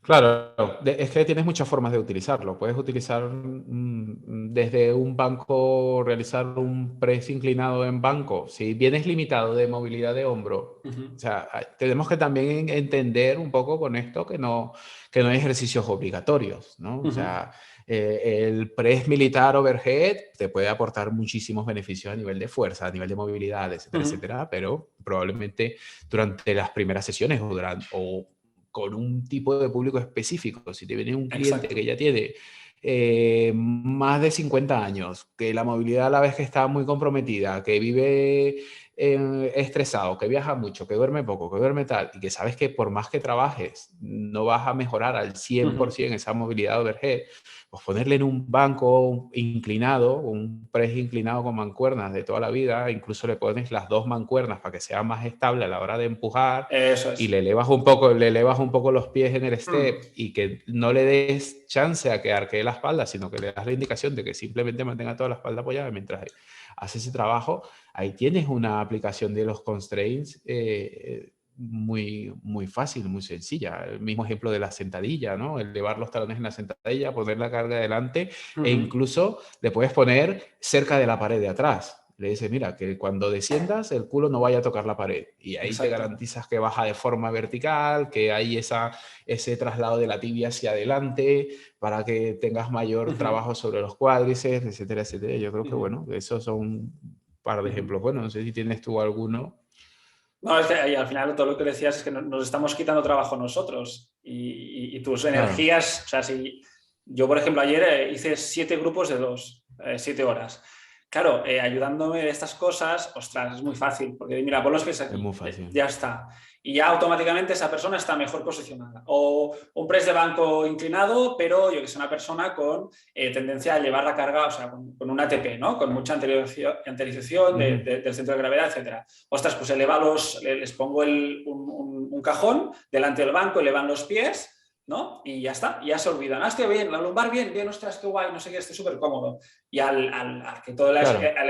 Claro, es que tienes muchas formas de utilizarlo. Puedes utilizar desde un banco, realizar un press inclinado en banco. Si vienes limitado de movilidad de hombro, o Ujú, sea, tenemos que también entender un poco con esto que no hay ejercicios obligatorios, ¿no? O ujú, sea, el press militar overhead te puede aportar muchísimos beneficios a nivel de fuerza, a nivel de movilidad, etcétera, ujú. etcétera, pero probablemente durante las primeras sesiones o con un tipo de público específico. Si te viene un cliente que Exacto. ya tiene más de 50 años, que la movilidad a la vez que está muy comprometida, que vive estresado, que viaja mucho, que duerme poco, que duerme tal, y que sabes que por más que trabajes no vas a mejorar al Ujú. 100% esa movilidad overhead, pues ponerle en un banco inclinado, un press inclinado con mancuernas de toda la vida, incluso le pones las dos mancuernas para que sea más estable a la hora de empujar Eso y es. le elevas un poco los pies en el Mm. step y que no le des chance a que arquee la espalda, sino que le das la indicación de que simplemente mantenga toda la espalda apoyada mientras hace ese trabajo, ahí tienes una aplicación de los constraints muy fácil, muy sencilla. El mismo ejemplo de la sentadilla, ¿no? Elevar los talones en la sentadilla, poner la carga adelante e incluso le puedes poner cerca de la pared de atrás. Le dices, mira, que cuando desciendas el culo no vaya a tocar la pared. Y ahí te garantizas que baja de forma vertical, que hay ese traslado de la tibia hacia adelante para que tengas mayor trabajo sobre los cuádriceps, etcétera, etcétera. Yo creo que, bueno, esos son un par de ejemplos. Bueno, no sé si tienes tú alguno. No, es que al final todo lo que decías es que nos estamos quitando trabajo nosotros y tus energías, o sea, si yo, por ejemplo, ayer hice 7 grupos de 2, 7 horas. Claro, ayudándome de estas cosas, ostras, es muy fácil, porque mira, pon los pies aquí, Es muy fácil. ya está. Y ya automáticamente esa persona está mejor posicionada. O un press de banco inclinado, pero yo que sé, una persona con tendencia a llevar la carga, o sea, con un ATP, ¿no? Con mucha anteriorización del centro de gravedad, etcétera. Ostras, pues les pongo un cajón delante del banco, elevan los pies, ¿no? Y ya está, ya se olvidan. Ah, estoy bien, la lumbar bien, ostras, qué guay, no sé qué, estoy súper cómodo. Y al que todo el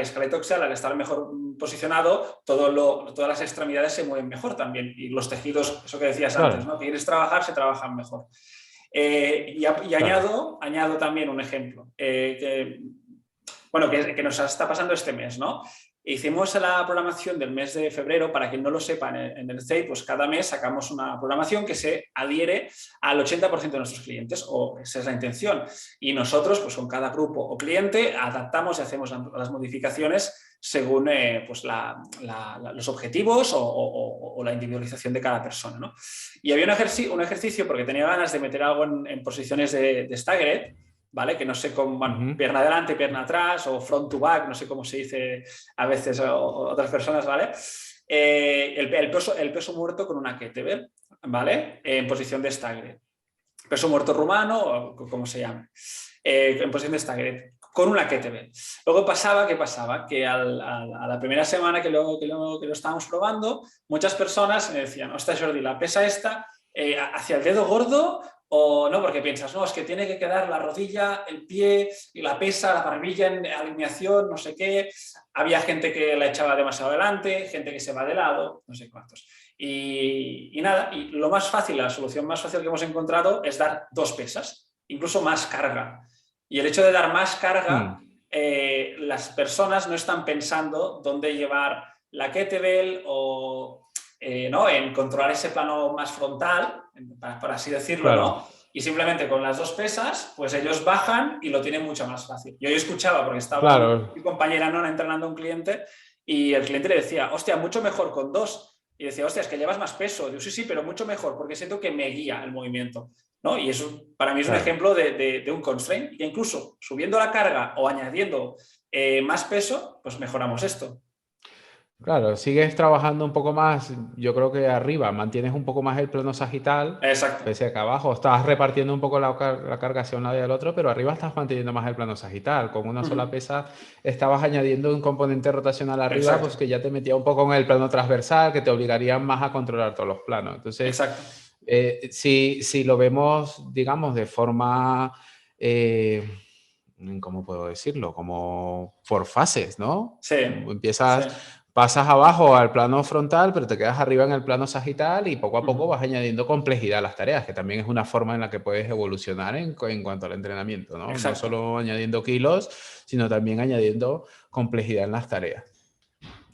esqueleto axial, al estar mejor posicionado, todas las extremidades se mueven mejor también. Y los tejidos, eso que decías antes, ¿no? Que quieres trabajar, se trabajan mejor. Añado también un ejemplo que nos está pasando este mes, ¿no? Hicimos la programación del mes de febrero. Para quien no lo sepa, en el CEI, pues cada mes sacamos una programación que se adhiere al 80% de nuestros clientes, o esa es la intención. Y nosotros, pues con cada grupo o cliente, adaptamos y hacemos las modificaciones según pues los objetivos o la individualización de cada persona, ¿no? Y había un ejercicio porque tenía ganas de meter algo en posiciones de staggered, ¿vale? Que no sé cómo, bueno, pierna adelante, pierna atrás, o front to back, no sé cómo se dice a veces otras personas, ¿vale? El peso muerto con una kettlebell, ¿vale? En posición de staggered. Peso muerto rumano, o como se llame. En posición de staggered, con una kettlebell. Luego ¿qué pasaba? Que a la primera semana que lo estábamos probando, muchas personas me decían, ostras, Jordi, la pesa esta hacia el dedo gordo, o no, porque piensas, no, es que tiene que quedar la rodilla, el pie, y la pesa, la barbilla en alineación, no sé qué. Había gente que la echaba demasiado adelante, gente que se va de lado, no sé cuántos. Y nada, y lo más fácil, la solución más fácil que hemos encontrado es dar 2 pesas, incluso más carga. Y el hecho de dar más carga, las personas no están pensando dónde llevar la kettlebell o ¿no? En controlar ese plano más frontal, por así decirlo, claro, ¿no? Y simplemente con las 2 pesas, pues ellos bajan y lo tienen mucho más fácil. Yo escuchaba, porque estaba mi compañera Nona entrenando a un cliente, y el cliente le decía, hostia, mucho mejor con 2. Y decía, hostia, es que llevas más peso. Digo, sí, pero mucho mejor, porque siento que me guía el movimiento, ¿no? Y eso para mí es un ejemplo de un constraint, que incluso subiendo la carga o añadiendo más peso, pues mejoramos esto. Claro, sigues trabajando un poco más, yo creo que arriba mantienes un poco más el plano sagital, exacto, pese a que abajo estás repartiendo un poco la carga hacia un lado y al otro, pero arriba estás manteniendo más el plano sagital. Con una sola pesa estabas añadiendo un componente rotacional arriba, exacto, pues que ya te metía un poco en el plano transversal, que te obligaría más a controlar todos los planos. Entonces, si lo vemos, digamos, de forma, ¿cómo puedo decirlo? Como por fases, ¿no? Sí. Pasas abajo al plano frontal, pero te quedas arriba en el plano sagital y poco a poco vas añadiendo complejidad a las tareas, que también es una forma en la que puedes evolucionar en cuanto al entrenamiento, ¿no? No solo añadiendo kilos, sino también añadiendo complejidad en las tareas.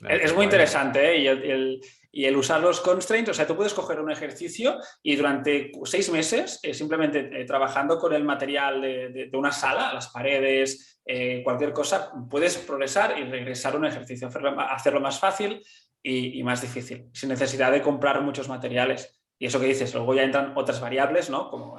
Es muy interesante, ¿eh? Y el usar los constraints, o sea, tú puedes coger un ejercicio y durante 6 meses, simplemente trabajando con el material de una sala, las paredes, cualquier cosa, puedes progresar y regresar a un ejercicio, hacerlo más fácil y más difícil, sin necesidad de comprar muchos materiales. Y eso que dices, luego ya entran otras variables, ¿no? Como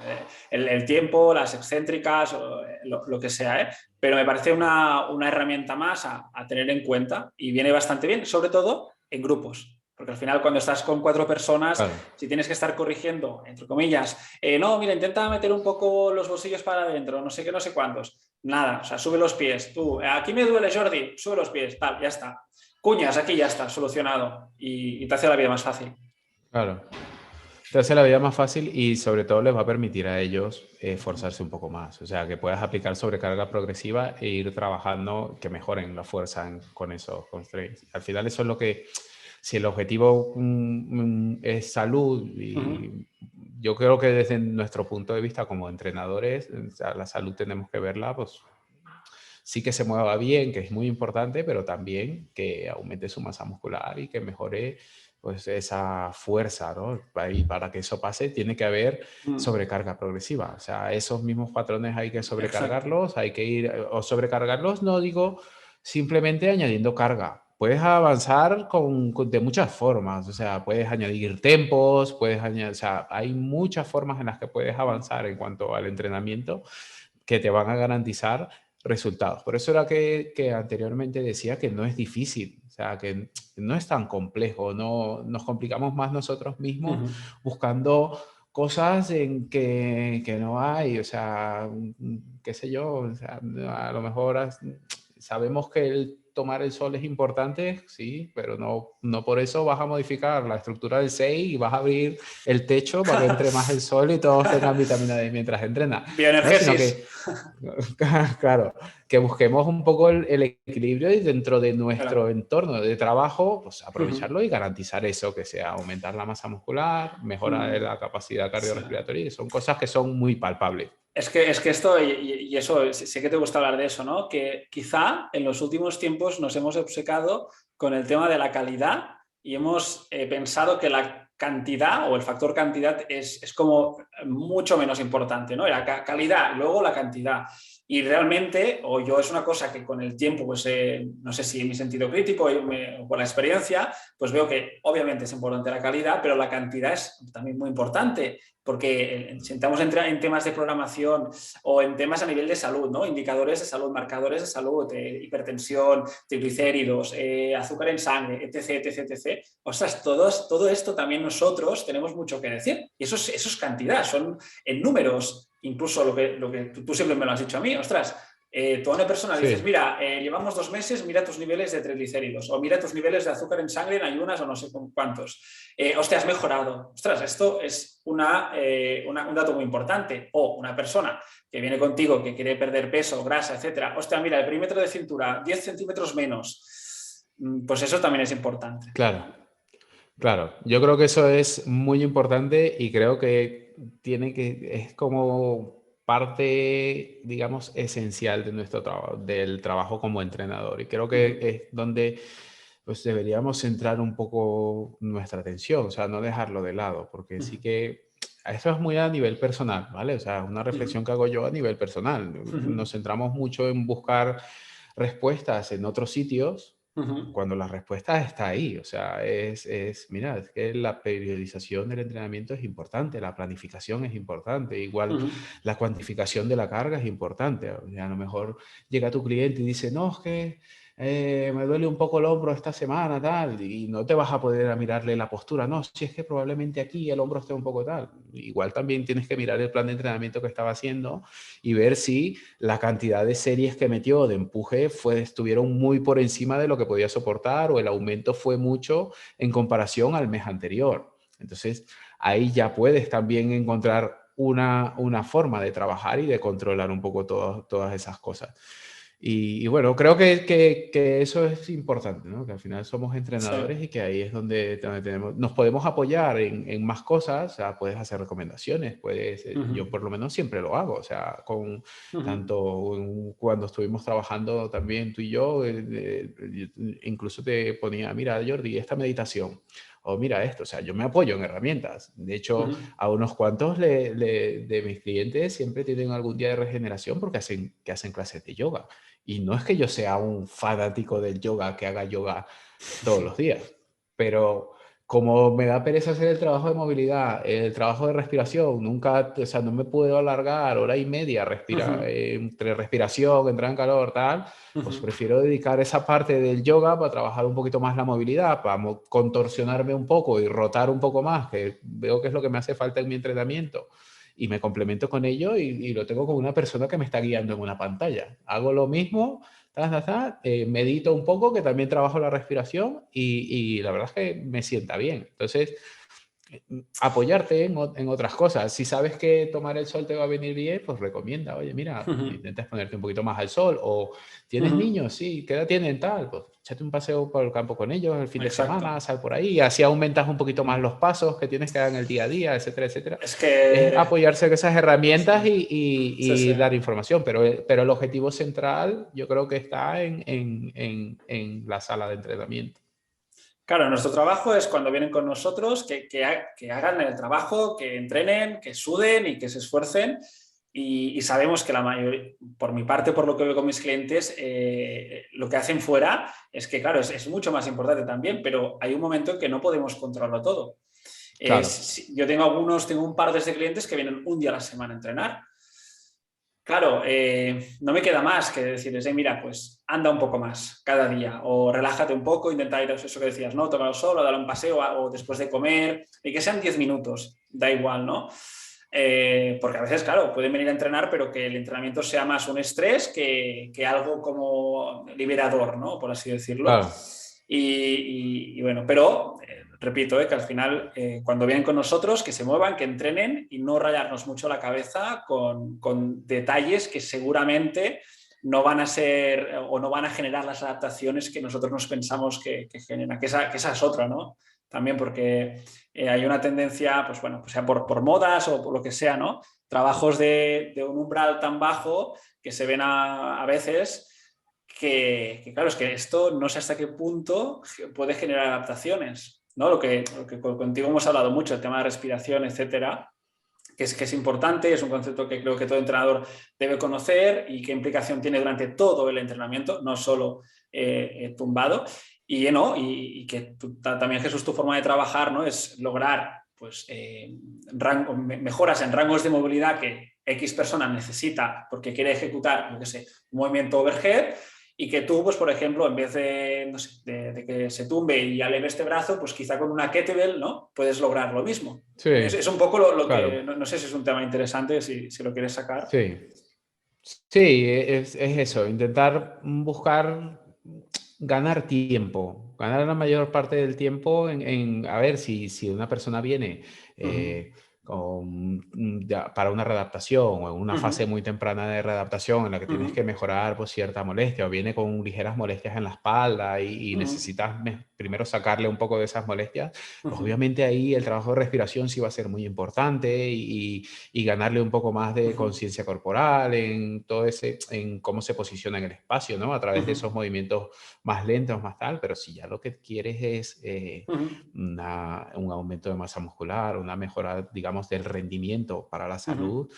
el tiempo, las excéntricas, o lo que sea, ¿eh? Pero me parece una herramienta más a tener en cuenta y viene bastante bien, sobre todo en grupos. Porque al final, cuando estás con 4 personas, si tienes que estar corrigiendo, entre comillas, no, mira, intenta meter un poco los bolsillos para adentro, no sé qué, no sé cuántos. Nada, o sea, sube los pies. Tú, aquí me duele, Jordi, sube los pies, tal, ya está. Cuñas, aquí ya está, solucionado. Y te hace la vida más fácil. Claro. Te hace la vida más fácil y sobre todo les va a permitir a ellos esforzarse un poco más. O sea, que puedas aplicar sobrecarga progresiva e ir trabajando que mejoren la fuerza con esos constraints. Al final eso es lo que si el objetivo es salud, y yo creo que desde nuestro punto de vista como entrenadores, o sea, la salud tenemos que verla, pues sí que se mueva bien, que es muy importante, pero también que aumente su masa muscular y que mejore pues esa fuerza, ¿no? Y para que eso pase tiene que haber sobrecarga progresiva. O sea, esos mismos patrones hay que Exacto. sobrecargarlos, hay que ir, o sobrecargarlos, no digo simplemente añadiendo carga. Puedes avanzar de muchas formas, o sea, puedes añadir tempos, puedes añadir, o sea, hay muchas formas en las que puedes avanzar en cuanto al entrenamiento que te van a garantizar resultados. Por eso era que anteriormente decía que no es difícil, o sea, que no es tan complejo, no nos complicamos más nosotros mismos buscando cosas en que no hay, o sea, qué sé yo, o sea, a lo mejor sabemos que el tomar el sol es importante, sí, pero no por eso vas a modificar la estructura del 6 y vas a abrir el techo para que entre más el sol y todos tengan vitamina D mientras entrenan, ¿no? Sino Bioenergesis. que, claro, que busquemos un poco el equilibrio y dentro de nuestro Claro. entorno de trabajo, pues aprovecharlo y garantizar eso, que sea aumentar la masa muscular, mejorar la capacidad Sí. cardiorrespiratoria, y son cosas que son muy palpables. Es que esto, y eso, sé que te gusta hablar de eso, ¿no? Que quizá en los últimos tiempos nos hemos obcecado con el tema de la calidad y hemos pensado que la cantidad o el factor cantidad es como mucho menos importante, ¿no? La calidad, luego la cantidad. Y realmente, o yo es una cosa que con el tiempo, pues no sé si en mi sentido crítico o por la experiencia, pues veo que obviamente es importante la calidad, pero la cantidad es también muy importante porque si entramos en temas de programación o en temas a nivel de salud, ¿no? Indicadores de salud, marcadores de salud, hipertensión, triglicéridos, azúcar en sangre, etc, etc, etc. Ostras, todo esto también nosotros tenemos mucho que decir. Y eso es cantidad, son en números, incluso lo que tú siempre me lo has dicho a mí, ostras, tú a una persona dices, Sí. mira, llevamos 2 meses, mira tus niveles de triglicéridos, o mira tus niveles de azúcar en sangre en ayunas o no sé cuántos. Hostia, has mejorado. Ostras, esto es un dato muy importante. O una persona que viene contigo, que quiere perder peso, grasa, etcétera. Hostia, mira, el perímetro de cintura, 10 centímetros menos. Pues eso también es importante. Claro. Claro, yo creo que eso es muy importante y creo que es como parte, digamos, esencial de nuestro trabajo, del trabajo como entrenador. Y creo que es donde pues deberíamos centrar un poco nuestra atención, o sea, no dejarlo de lado, porque sí que esto es muy a nivel personal, ¿vale? O sea, una reflexión que hago yo a nivel personal. Nos centramos mucho en buscar respuestas en otros sitios cuando la respuesta está ahí. O sea, mira, es que la periodización del entrenamiento es importante, la planificación es importante, igual la cuantificación de la carga es importante. O sea, a lo mejor llega tu cliente y dice, no, es que me duele un poco el hombro esta semana, tal, y no te vas a poder a mirarle la postura. No, si es que probablemente aquí el hombro esté un poco tal. Igual también tienes que mirar el plan de entrenamiento que estaba haciendo y ver si la cantidad de series que metió de empuje estuvieron muy por encima de lo que podía soportar o el aumento fue mucho en comparación al mes anterior. Entonces, ahí ya puedes también encontrar una forma de trabajar y de controlar un poco todas esas cosas. Y bueno, creo que eso es importante, ¿no? Que al final somos Sí. entrenadores y que ahí es donde nos podemos apoyar en más cosas, o sea, puedes hacer recomendaciones, yo por lo menos siempre lo hago, o sea, tanto cuando estuvimos trabajando también tú y yo, incluso te ponía, mira, Jordi, esta meditación, o mira esto, o sea, yo me apoyo en herramientas. De hecho, a unos cuantos de mis clientes siempre tienen algún día de regeneración porque hacen clases de yoga. Y no es que yo sea un fanático del yoga, que haga yoga todos los días, pero como me da pereza hacer el trabajo de movilidad, el trabajo de respiración, nunca, o sea, no me puedo alargar hora y media entre respiración, entrar en calor, tal, pues prefiero dedicar esa parte del yoga para trabajar un poquito más la movilidad, para contorsionarme un poco y rotar un poco más, que veo que es lo que me hace falta en mi entrenamiento. Y me complemento con ello y lo tengo con una persona que me está guiando en una pantalla. Hago lo mismo, medito un poco, que también trabajo la respiración y la verdad es que me sienta bien. Entonces, apoyarte en otras cosas. Si sabes que tomar el sol te va a venir bien, pues recomienda, oye, mira, Ujú, intentas ponerte un poquito más al sol, o tienes ujú. niños, sí, ¿qué edad tienen tal? Pues échate un paseo por el campo con ellos el fin de semana, Exacto. sal por ahí, y así aumentas un poquito más Mm. los pasos que tienes que dar en el día a día, etcétera, etcétera. Es Es que apoyarse en esas sí, herramientas sí, sí. y dar información, pero el objetivo central yo creo que está en la sala de entrenamiento. Claro, nuestro trabajo es cuando vienen con nosotros que hagan el trabajo, que entrenen, que suden y que se esfuercen. Y sabemos que la mayoría, por mi parte, por lo que veo con mis clientes, lo que hacen fuera es que, claro, es mucho más importante también, pero hay un momento en que no podemos controlarlo todo. Claro, Yo tengo un par de clientes que vienen un día a la semana a entrenar. Claro, no me queda más que decirles, mira, pues anda un poco más cada día o relájate un poco, intenta ir a eso que decías, ¿no? Tomar el sol o dar un paseo o después de comer y que sean 10 minutos, da igual, ¿no? Porque a veces, claro, pueden venir a entrenar, pero que el entrenamiento sea más un estrés que algo como liberador, ¿no? Por así decirlo. claro. Y bueno, pero repito, que al final, cuando vienen con nosotros, que se muevan, que entrenen y no rayarnos mucho la cabeza con detalles que seguramente no van a ser o no van a generar las adaptaciones que nosotros nos pensamos que generan, que esa es otra, ¿no? También porque hay una tendencia, pues bueno, pues sea por modas o por lo que sea, ¿no? Trabajos de un umbral tan bajo que se ven a veces claro, es que esto no sé hasta qué punto puede generar adaptaciones, ¿no? Lo que contigo hemos hablado mucho, el tema de respiración, etcétera, que es importante, es un concepto que creo que todo entrenador debe conocer y qué implicación tiene durante todo el entrenamiento, no solo tumbado. Y, ¿no? Y que también, Jesús, tu forma de trabajar, ¿no? Es lograr pues, mejoras en rangos de movilidad que X persona necesita porque quiere ejecutar, yo qué sé, un movimiento overhead, y que tú, pues, por ejemplo, en vez de, no sé, de que se tumbe y aleve este brazo, pues quizá con una kettlebell, ¿no? Puedes lograr lo mismo. Sí, Es un poco lo que, claro. no sé si es un tema interesante, si lo quieres sacar. Sí, sí, es eso, intentar buscar ganar tiempo, ganar la mayor parte del tiempo a ver si una persona viene Uh -huh. para una readaptación o en una Uh fase -huh. muy temprana de readaptación en la que Uh tienes -huh. que mejorar pues, cierta molestia o viene con ligeras molestias en la espalda y Uh -huh. necesitas primero sacarle un poco de esas molestias, Uh pues -huh. obviamente ahí el trabajo de respiración sí va a ser muy importante y ganarle un poco más Uh de -huh. conciencia corporal en todo ese, en cómo se posiciona en el espacio, ¿no? A Uh través de -huh. esos movimientos más lentos, más tal, pero si ya lo que quieres es Uh -huh. un aumento de masa muscular, una mejora, digamos, del rendimiento para la Uh -huh. salud,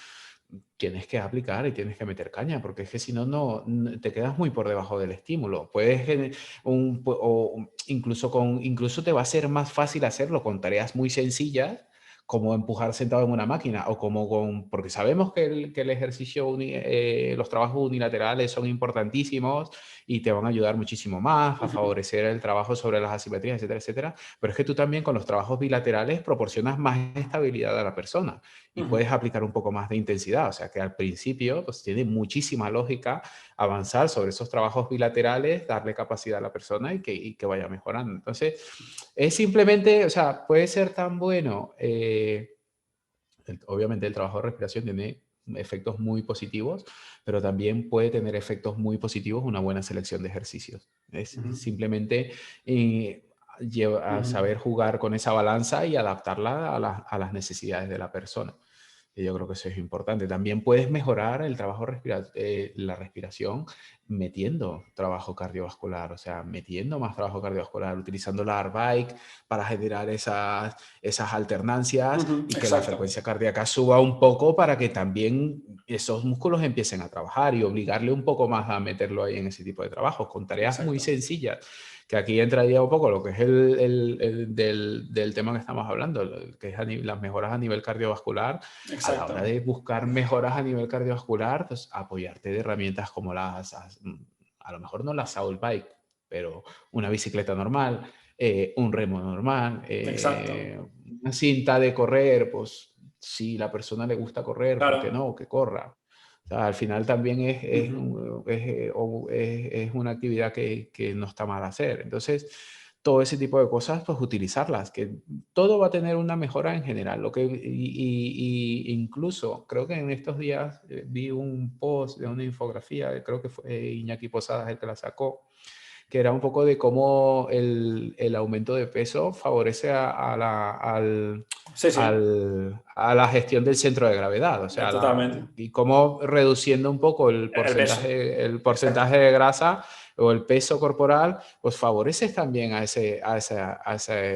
tienes que aplicar y tienes que meter caña, porque es que si no, te quedas muy por debajo del estímulo. O incluso te va a ser más fácil hacerlo con tareas muy sencillas, como empujar sentado en una máquina, o porque sabemos que el ejercicio, los trabajos unilaterales son importantísimos y te van a ayudar muchísimo más Uh a -huh. favorecer el trabajo sobre las asimetrías, etcétera, etcétera. Pero es que tú también con los trabajos bilaterales proporcionas más estabilidad a la persona y Uh -huh. puedes aplicar un poco más de intensidad. O sea que al principio pues tiene muchísima lógica avanzar sobre esos trabajos bilaterales, darle capacidad a la persona y que vaya mejorando. Entonces, es simplemente, o sea, puede ser tan bueno. Obviamente el trabajo de respiración tiene efectos muy positivos, pero también puede tener efectos muy positivos una buena selección de ejercicios. Es Uh -huh. simplemente Uh a -huh. saber jugar con esa balanza y adaptarla a las necesidades de la persona. Y yo creo que eso es importante. También puedes mejorar el trabajo la respiración metiendo trabajo cardiovascular, o sea, metiendo más trabajo cardiovascular, utilizando la AirBike para generar esas Uh alternancias -huh. y que la Exacto. frecuencia cardíaca suba un poco para que también esos músculos empiecen a trabajar y obligarle un poco más a meterlo ahí en ese tipo de trabajos, con tareas muy Exacto. sencillas, que aquí entraría un poco lo que es del tema que estamos hablando, que es las mejoras a nivel cardiovascular. A la hora Exacto. de buscar mejoras a nivel cardiovascular, pues apoyarte de herramientas como a lo mejor no la Soul Bike, pero una bicicleta normal, un remo normal, Exacto. una cinta de correr, pues si la persona le gusta correr, ¿por qué Claro. no? Que corra. O sea, al final también Uh -huh. es una actividad que no está mal hacer. Entonces, todo ese tipo de cosas, pues utilizarlas, que todo va a tener una mejora en general. Y incluso creo que en estos días vi un post de una infografía, creo que fue Iñaki Posadas el que la sacó, que era un poco de cómo el aumento de peso favorece Sí, sí, a la gestión del centro de gravedad, o sea, totalmente. y cómo reduciendo un poco El peso. el Exacto. porcentaje de grasa o el peso corporal, pues favoreces también a ese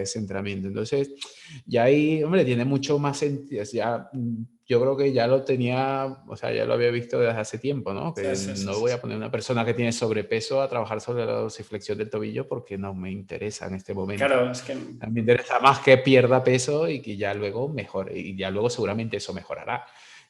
centramiento. Entonces, ya ahí, hombre, tiene mucho más sentido. Ya, yo creo que ya lo tenía, o sea, ya lo había visto desde hace tiempo, ¿no? Sí, Que sí, sí, no sí, voy sí. a poner una persona que tiene sobrepeso a trabajar sobre la dorsiflexión del tobillo porque no me interesa en este momento. Claro, es que A mí me interesa más que pierda peso y que ya luego mejore, y ya luego seguramente eso mejorará.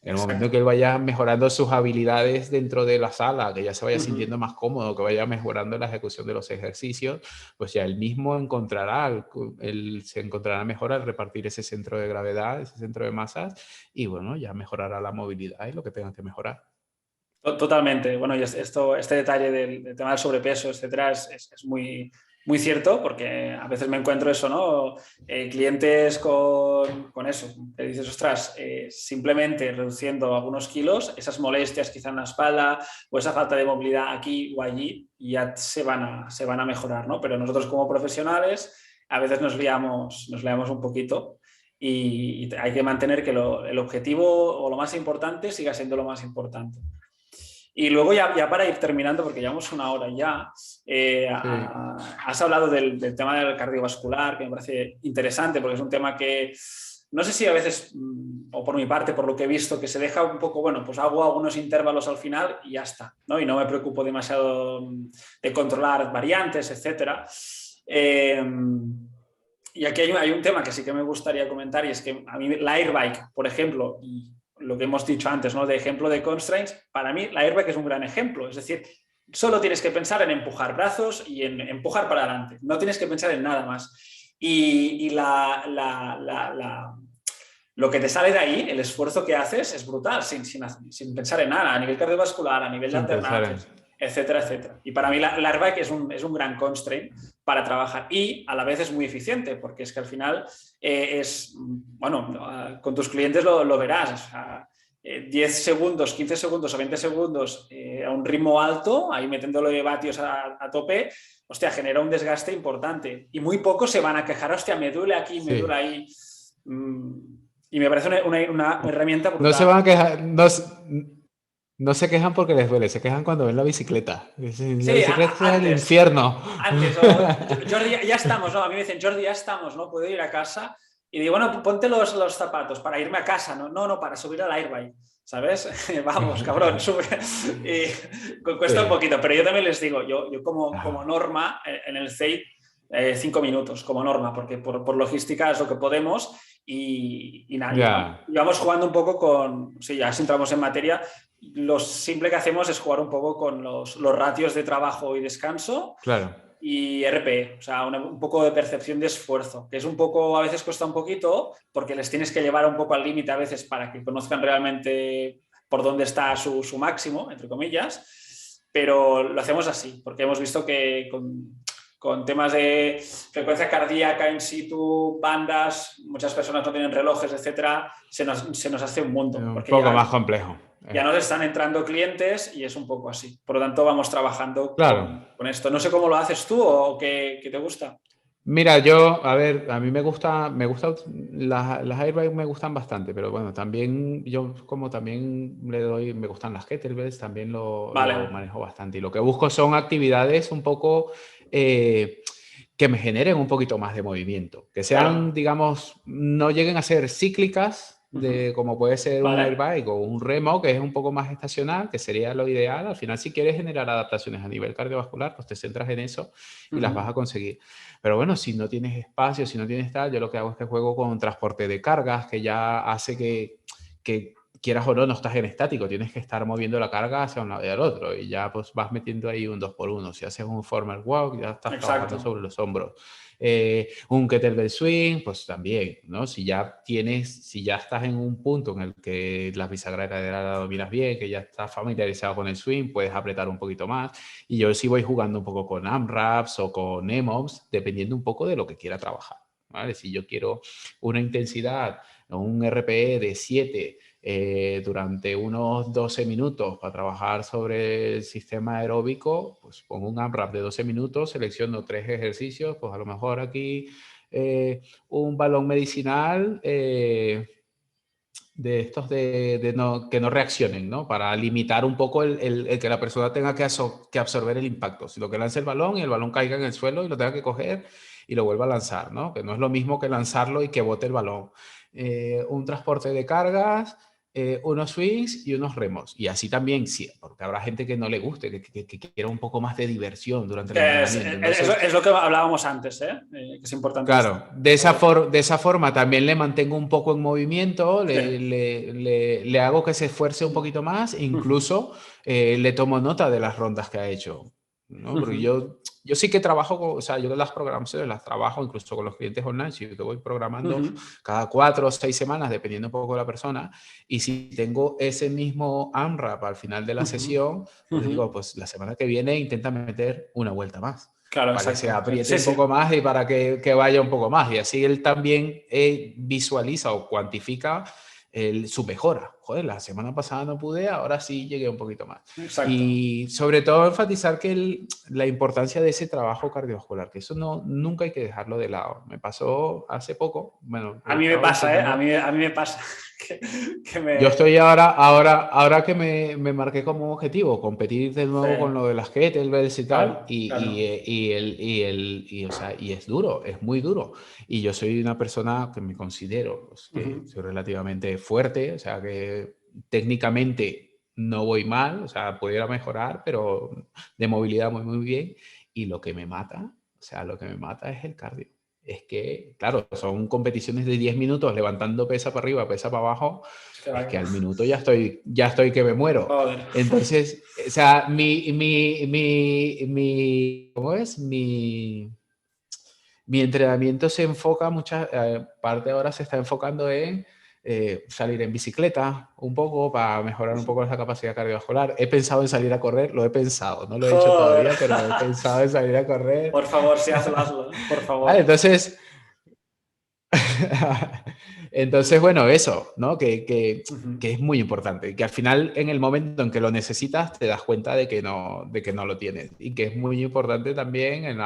En el momento exacto. que él vaya mejorando sus habilidades dentro de la sala, que ya se vaya Ujú. sintiendo más cómodo, que vaya mejorando la ejecución de los ejercicios, pues ya él mismo encontrará, él se encontrará mejor al repartir ese centro de gravedad, ese centro de masas, y bueno, ya mejorará la movilidad y lo que tenga que mejorar. Totalmente. Bueno, y este detalle del tema del sobrepeso, etcétera, es muy, muy cierto porque a veces me encuentro eso, ¿no? Clientes con eso, que dices, ostras, simplemente reduciendo algunos kilos, esas molestias quizá en la espalda o esa falta de movilidad aquí o allí ya se van a mejorar, ¿no? Pero nosotros como profesionales a veces nos liamos un poquito y hay que mantener que el objetivo o lo más importante siga siendo lo más importante. Y luego ya para ir terminando, porque llevamos una hora ya, Sí, has hablado del tema del cardiovascular, que me parece interesante, porque es un tema que no sé si a veces, o por mi parte, por lo que he visto, que se deja un poco, bueno, pues hago algunos intervalos al final y ya está, ¿no? Y no me preocupo demasiado de controlar variantes, etcétera. Y aquí hay un tema que sí que me gustaría comentar y es que a mí la airbike, por ejemplo, y lo que hemos dicho antes, ¿no? De ejemplo de constraints, para mí la airbag es un gran ejemplo. Es decir, solo tienes que pensar en empujar brazos y en empujar para adelante. No tienes que pensar en nada más. Y lo que te sale de ahí, el esfuerzo que haces, es brutal, sin pensar en nada, a nivel cardiovascular, a nivel de sin pensar en... alternances, etcétera, etcétera. Y para mí la airbag es un gran constraint para trabajar y a la vez es muy eficiente, porque es que al final bueno, con tus clientes lo verás, o sea, 10 segundos, 15 segundos o 20 segundos a un ritmo alto, ahí metiéndole vatios a tope, hostia, genera un desgaste importante. Y muy pocos se van a quejar, hostia, me duele aquí, me duele Sí. ahí. Y me parece una herramienta No se brutal. van a quejar, no se quejan porque les duele, se quejan cuando ven la bicicleta. Dicen, la Sí, bicicleta es el antes. infierno. Antes, o Jordi, ya estamos, ¿no? A mí me dicen, Jordi, ya estamos, ¿no? Puedo ir a casa. Y digo, bueno, ponte los zapatos para irme a casa, ¿no? No, no, para subir al airbike, ¿sabes? Vamos, cabrón, sube. Y cuesta un Sí. poquito, pero yo también les digo, yo como norma en el CEIT, 5 minutos como norma, porque por logística es lo que podemos y nada, Ya, y vamos jugando un poco con, sí, ya si entramos en materia, lo simple que hacemos es jugar un poco con los ratios de trabajo y descanso claro. y RPE, o sea, un poco de percepción de esfuerzo, que es un poco, a veces cuesta un poquito, porque les tienes que llevar un poco al límite a veces para que conozcan realmente por dónde está su máximo, entre comillas, pero lo hacemos así, porque hemos visto que con temas de frecuencia cardíaca in situ, bandas, muchas personas no tienen relojes, etcétera, se nos hace un mundo, Un porque poco más complejo. ya nos están entrando clientes y es un poco así. Por lo tanto, vamos trabajando Claro. con esto. No sé cómo lo haces tú o qué te gusta. Mira, yo, a ver, a mí me gusta, las airbags me gustan bastante, pero bueno, también yo como también me gustan las kettlebells, también lo Vale. manejo bastante. Y lo que busco son actividades un poco eh, que me generen un poquito más de movimiento, que sean, Claro. digamos, no lleguen a ser cíclicas, Ujú. como puede ser un Vale. airbag o un remo, que es un poco más estacional, que sería lo ideal. Al final, si quieres generar adaptaciones a nivel cardiovascular, pues te centras en eso y las vas Ujú. a conseguir. Pero bueno, si no tienes espacio, si no tienes tal, yo lo que hago es que juego con transporte de cargas, que ya hace que quieras o no, no estás en estático, tienes que estar moviendo la carga hacia un lado y al otro y ya pues vas metiendo ahí un 2x1. Si haces un forward walk, ya estás trabajando sobre los hombros. Un kettlebell swing, pues también, ¿no? Si ya estás en un punto en el que la bisagra de cadera la dominas bien, que ya estás familiarizado con el swing, puedes apretar un poquito más. Y yo sí voy jugando un poco con AMRAPs o con EMOMs, dependiendo un poco de lo que quiera trabajar, ¿vale? Si yo quiero una intensidad, un RPE de 7 durante unos 12 minutos para trabajar sobre el sistema aeróbico, pues pongo un AMRAP de 12 minutos, selecciono 3 ejercicios, pues a lo mejor aquí un balón medicinal de estos que no reaccionen, ¿no? Para limitar un poco el que la persona tenga que absorber el impacto. Si lo que lance el balón y el balón caiga en el suelo y lo tenga que coger y lo vuelva a lanzar, ¿no? Que no es lo mismo que lanzarlo y que bote el balón. Un transporte de cargas, unos swings y unos remos. Y así también, sí, porque habrá gente que no le guste, que quiera un poco más de diversión durante el entrenamiento. Entonces, es lo que hablábamos antes, ¿eh? Que es importante. Claro, de esa forma también le mantengo un poco en movimiento, le hago que se esfuerce un poquito más, incluso le tomo nota de las rondas que ha hecho, ¿no? Porque yo sí que trabajo, o sea, yo las programaciones las trabajo incluso con los clientes online, si yo voy programando cada 4 o 6 semanas, dependiendo un poco de la persona, y si tengo ese mismo AMRAP al final de la sesión, pues digo, pues la semana que viene intenta meter una vuelta más. Claro, Para que se apriete sí, un poco más y para que vaya un poco más. Y así él también visualiza o cuantifica su mejora. Joder, la semana pasada no pude, ahora sí llegué un poquito más. Exacto. Y sobre todo enfatizar que la importancia de ese trabajo cardiovascular, que eso nunca hay que dejarlo de lado. Me pasó hace poco. Bueno, a mí me pasa, a mí me pasa. Yo estoy ahora que me marqué como objetivo competir de nuevo con lo de las kettlebells y tal, o sea, y es duro, es muy duro. Y yo soy una persona que me considero pues, que soy relativamente fuerte, o sea, que técnicamente no voy mal, o sea, pudiera mejorar, pero de movilidad muy, muy bien. Y lo que me mata, o sea, lo que me mata es el cardio. Es que, claro, son competiciones de 10 minutos levantando pesa para arriba, pesa para abajo. Es que al minuto ya estoy que me muero. Joder. Entonces, o sea, ¿cómo es? Mi entrenamiento se enfoca, parte ahora se está enfocando en salir en bicicleta un poco para mejorar un poco esa capacidad cardiovascular. He pensado en salir a correr, lo he pensado, no lo he hecho todavía, pero he pensado en salir a correr. Por favor, sí, hazlo, por favor. Vale, entonces, bueno, eso, ¿no? Que es muy importante, que al final en el momento en que lo necesitas te das cuenta de que no lo tienes y que es muy importante también en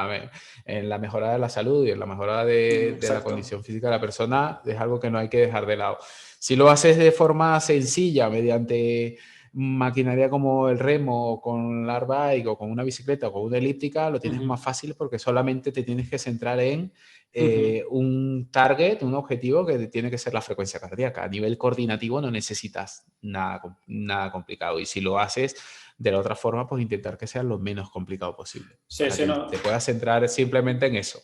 la mejora de la salud y en la mejora de la condición física de la persona, es algo que no hay que dejar de lado. Si lo haces de forma sencilla, mediante maquinaria como el remo, o con la airbike, o con una bicicleta, o con una elíptica, lo tienes más fácil porque solamente te tienes que centrar en un target, un objetivo que tiene que ser la frecuencia cardíaca. A nivel coordinativo no necesitas nada complicado. Y si lo haces de la otra forma, pues intentar que sea lo menos complicado posible. Sí, para que te puedas centrar simplemente en eso.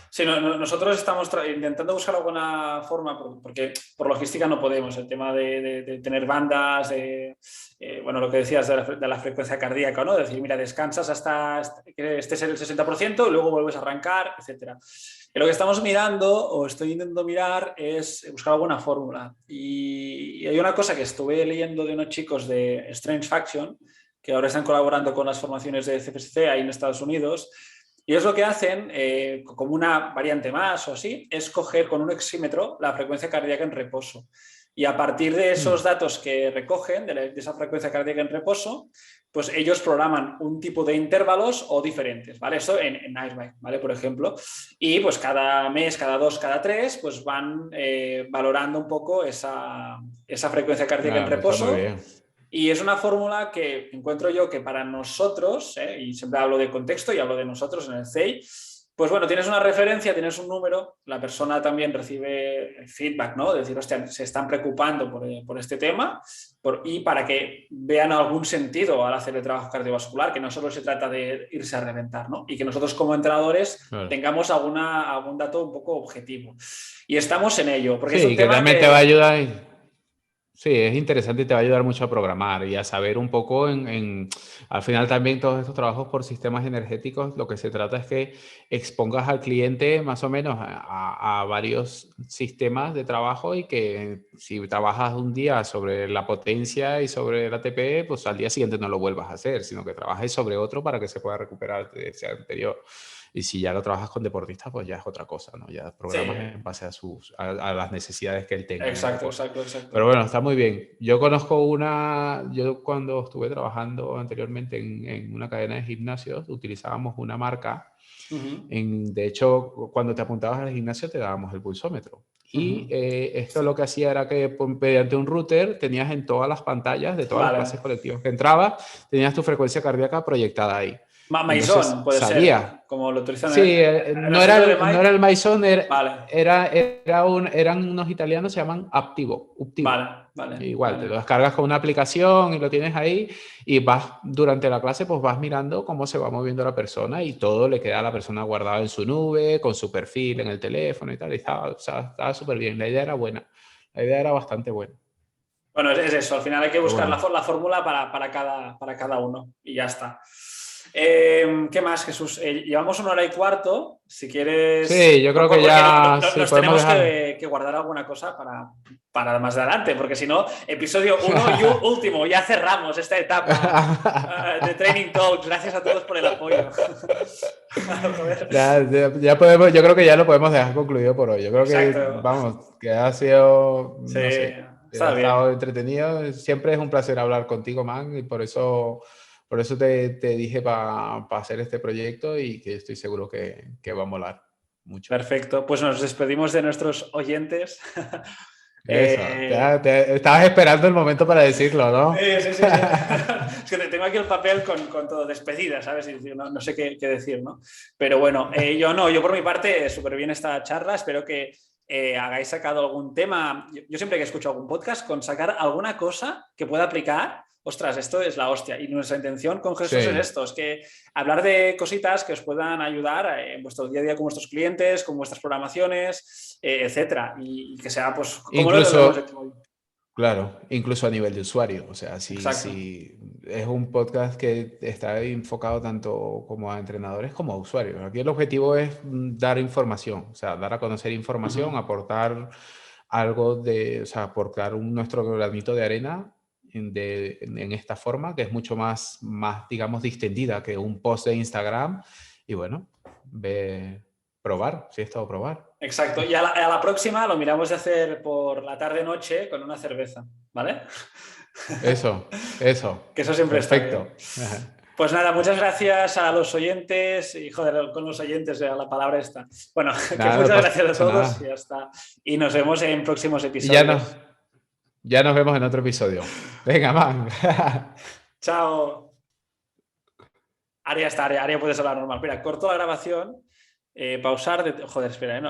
Sí, nosotros estamos intentando buscar alguna forma, porque por logística no podemos, el tema de tener bandas, bueno, lo que decías de la frecuencia cardíaca, ¿no? De decir, mira, descansas hasta que estés en el 60% y luego vuelves a arrancar, etc. Y lo que estamos mirando, o estoy intentando mirar, es buscar alguna fórmula. Y hay una cosa que estuve leyendo de unos chicos de Strange Faction, que ahora están colaborando con las formaciones de CPSC ahí en Estados Unidos. Y es lo que hacen, como una variante más o así, es coger con un oxímetro la frecuencia cardíaca en reposo. Y a partir de esos datos que recogen, de esa frecuencia cardíaca en reposo, pues ellos programan un tipo de intervalos o diferentes, ¿vale? Eso en Airbike, ¿vale? Por ejemplo. Y pues cada mes, cada 2, cada 3, pues van valorando un poco esa frecuencia cardíaca en reposo. Y es una fórmula que encuentro yo que para nosotros, y siempre hablo de contexto y hablo de nosotros en el CEI, pues bueno, tienes una referencia, tienes un número, la persona también recibe feedback, ¿no? De decir, hostia, se están preocupando por este tema y para que vean algún sentido al hacer el trabajo cardiovascular, que no solo se trata de irse a reventar, ¿no? Y que nosotros como entrenadores tengamos algún dato un poco objetivo. Y estamos en ello. Porque sí, es un tema que te va a ayudar. Sí, es interesante y te va a ayudar mucho a programar y a saber un poco al final también todos estos trabajos por sistemas energéticos, lo que se trata es que expongas al cliente más o menos a varios sistemas de trabajo y que si trabajas un día sobre la potencia y sobre la ATP, pues al día siguiente no lo vuelvas a hacer, sino que trabajes sobre otro para que se pueda recuperar de ese anterior. Y si ya lo trabajas con deportistas, pues ya es otra cosa, ¿no? Ya Sí, programas en base a las necesidades que él tenga en el exacto, deporte. exacto, exacto. Pero bueno, está muy bien. Yo conozco yo cuando estuve trabajando anteriormente en una cadena de gimnasios, utilizábamos una marca. Uh-huh. De hecho, cuando te apuntabas al gimnasio te dábamos el pulsómetro. Y Uh-huh. esto lo que hacía era que mediante un router tenías en todas las pantallas de todas las Vale. clases colectivas que entrabas, tenías tu frecuencia cardíaca proyectada ahí. Maison, Entonces puede ser, sabía. como lo utilizan Sí, en el centro de no era Mike. el Maison, Vale, eran unos italianos, se llaman Uptivo. vale, vale, Igual, te lo vale. descargas con una aplicación y lo tienes ahí y vas durante la clase, pues vas mirando cómo se va moviendo la persona y todo le queda a la persona guardado en su nube, con su perfil en el teléfono y tal. Y estaba súper bien. La idea era buena. La idea era bastante buena. Bueno, es eso, al final hay que Pero buscar bueno. la fórmula para cada uno y ya está. ¿Qué más, Jesús? Llevamos 1 hora y cuarto. Si quieres, Sí, yo creo que porque ya sí nos podemos tenemos dejar. que guardar alguna cosa para más adelante, porque si no, episodio 1 y último, ya cerramos esta etapa de Training Talks. Gracias a todos por el apoyo. Ya podemos, yo creo que ya lo podemos dejar concluido por hoy. Yo creo que, Exacto. vamos, que ha sido, Sí, no sé, ha está estado bien. entretenido. Siempre es un placer hablar contigo, man, y por eso te dije para hacer este proyecto y que estoy seguro que va a molar mucho. Perfecto. Pues nos despedimos de nuestros oyentes. Eso, Eh, estabas esperando el momento para decirlo, ¿no? sí, sí, sí, sí. Es que tengo aquí el papel con todo, despedida, ¿sabes? Y no sé qué decir, ¿no? Pero bueno, yo por mi parte, súper bien esta charla. Espero que hagáis sacado algún tema. Yo siempre que escucho algún podcast, con sacar alguna cosa que pueda aplicar, ostras, esto es la hostia. Y nuestra intención con Jesús es Sí. esto, es que hablar de cositas que os puedan ayudar en vuestro día a día con vuestros clientes, con vuestras programaciones, etcétera. Y que sea, pues, como lo hemos Incluso, hecho hoy. claro, incluso a nivel de usuario. O sea, Exacto. si es un podcast que está enfocado tanto como a entrenadores como a usuarios. Aquí el objetivo es dar información, o sea, dar a conocer información, Uh-huh. aportar algo o sea, aportar nuestro granito de arena en esta forma, que es mucho más, digamos, distendida que un post de Instagram. Y bueno, probar, si es todo probar. Exacto. Y a la próxima lo miramos de hacer por la tarde-noche con una cerveza, ¿vale? Eso, Que eso siempre está bien. perfecto. Pues nada, muchas gracias a los oyentes y joder, con los oyentes la palabra esta. Bueno, que Nada, no muchas gracias a pasa todos y ya nada. está. Y nos vemos en próximos Y episodios. ya nos vemos en otro episodio. Venga, man. Chao. Aria está, Aria puedes hablar normal. Mira, corto la grabación, pausar. Joder, espera, ¿no?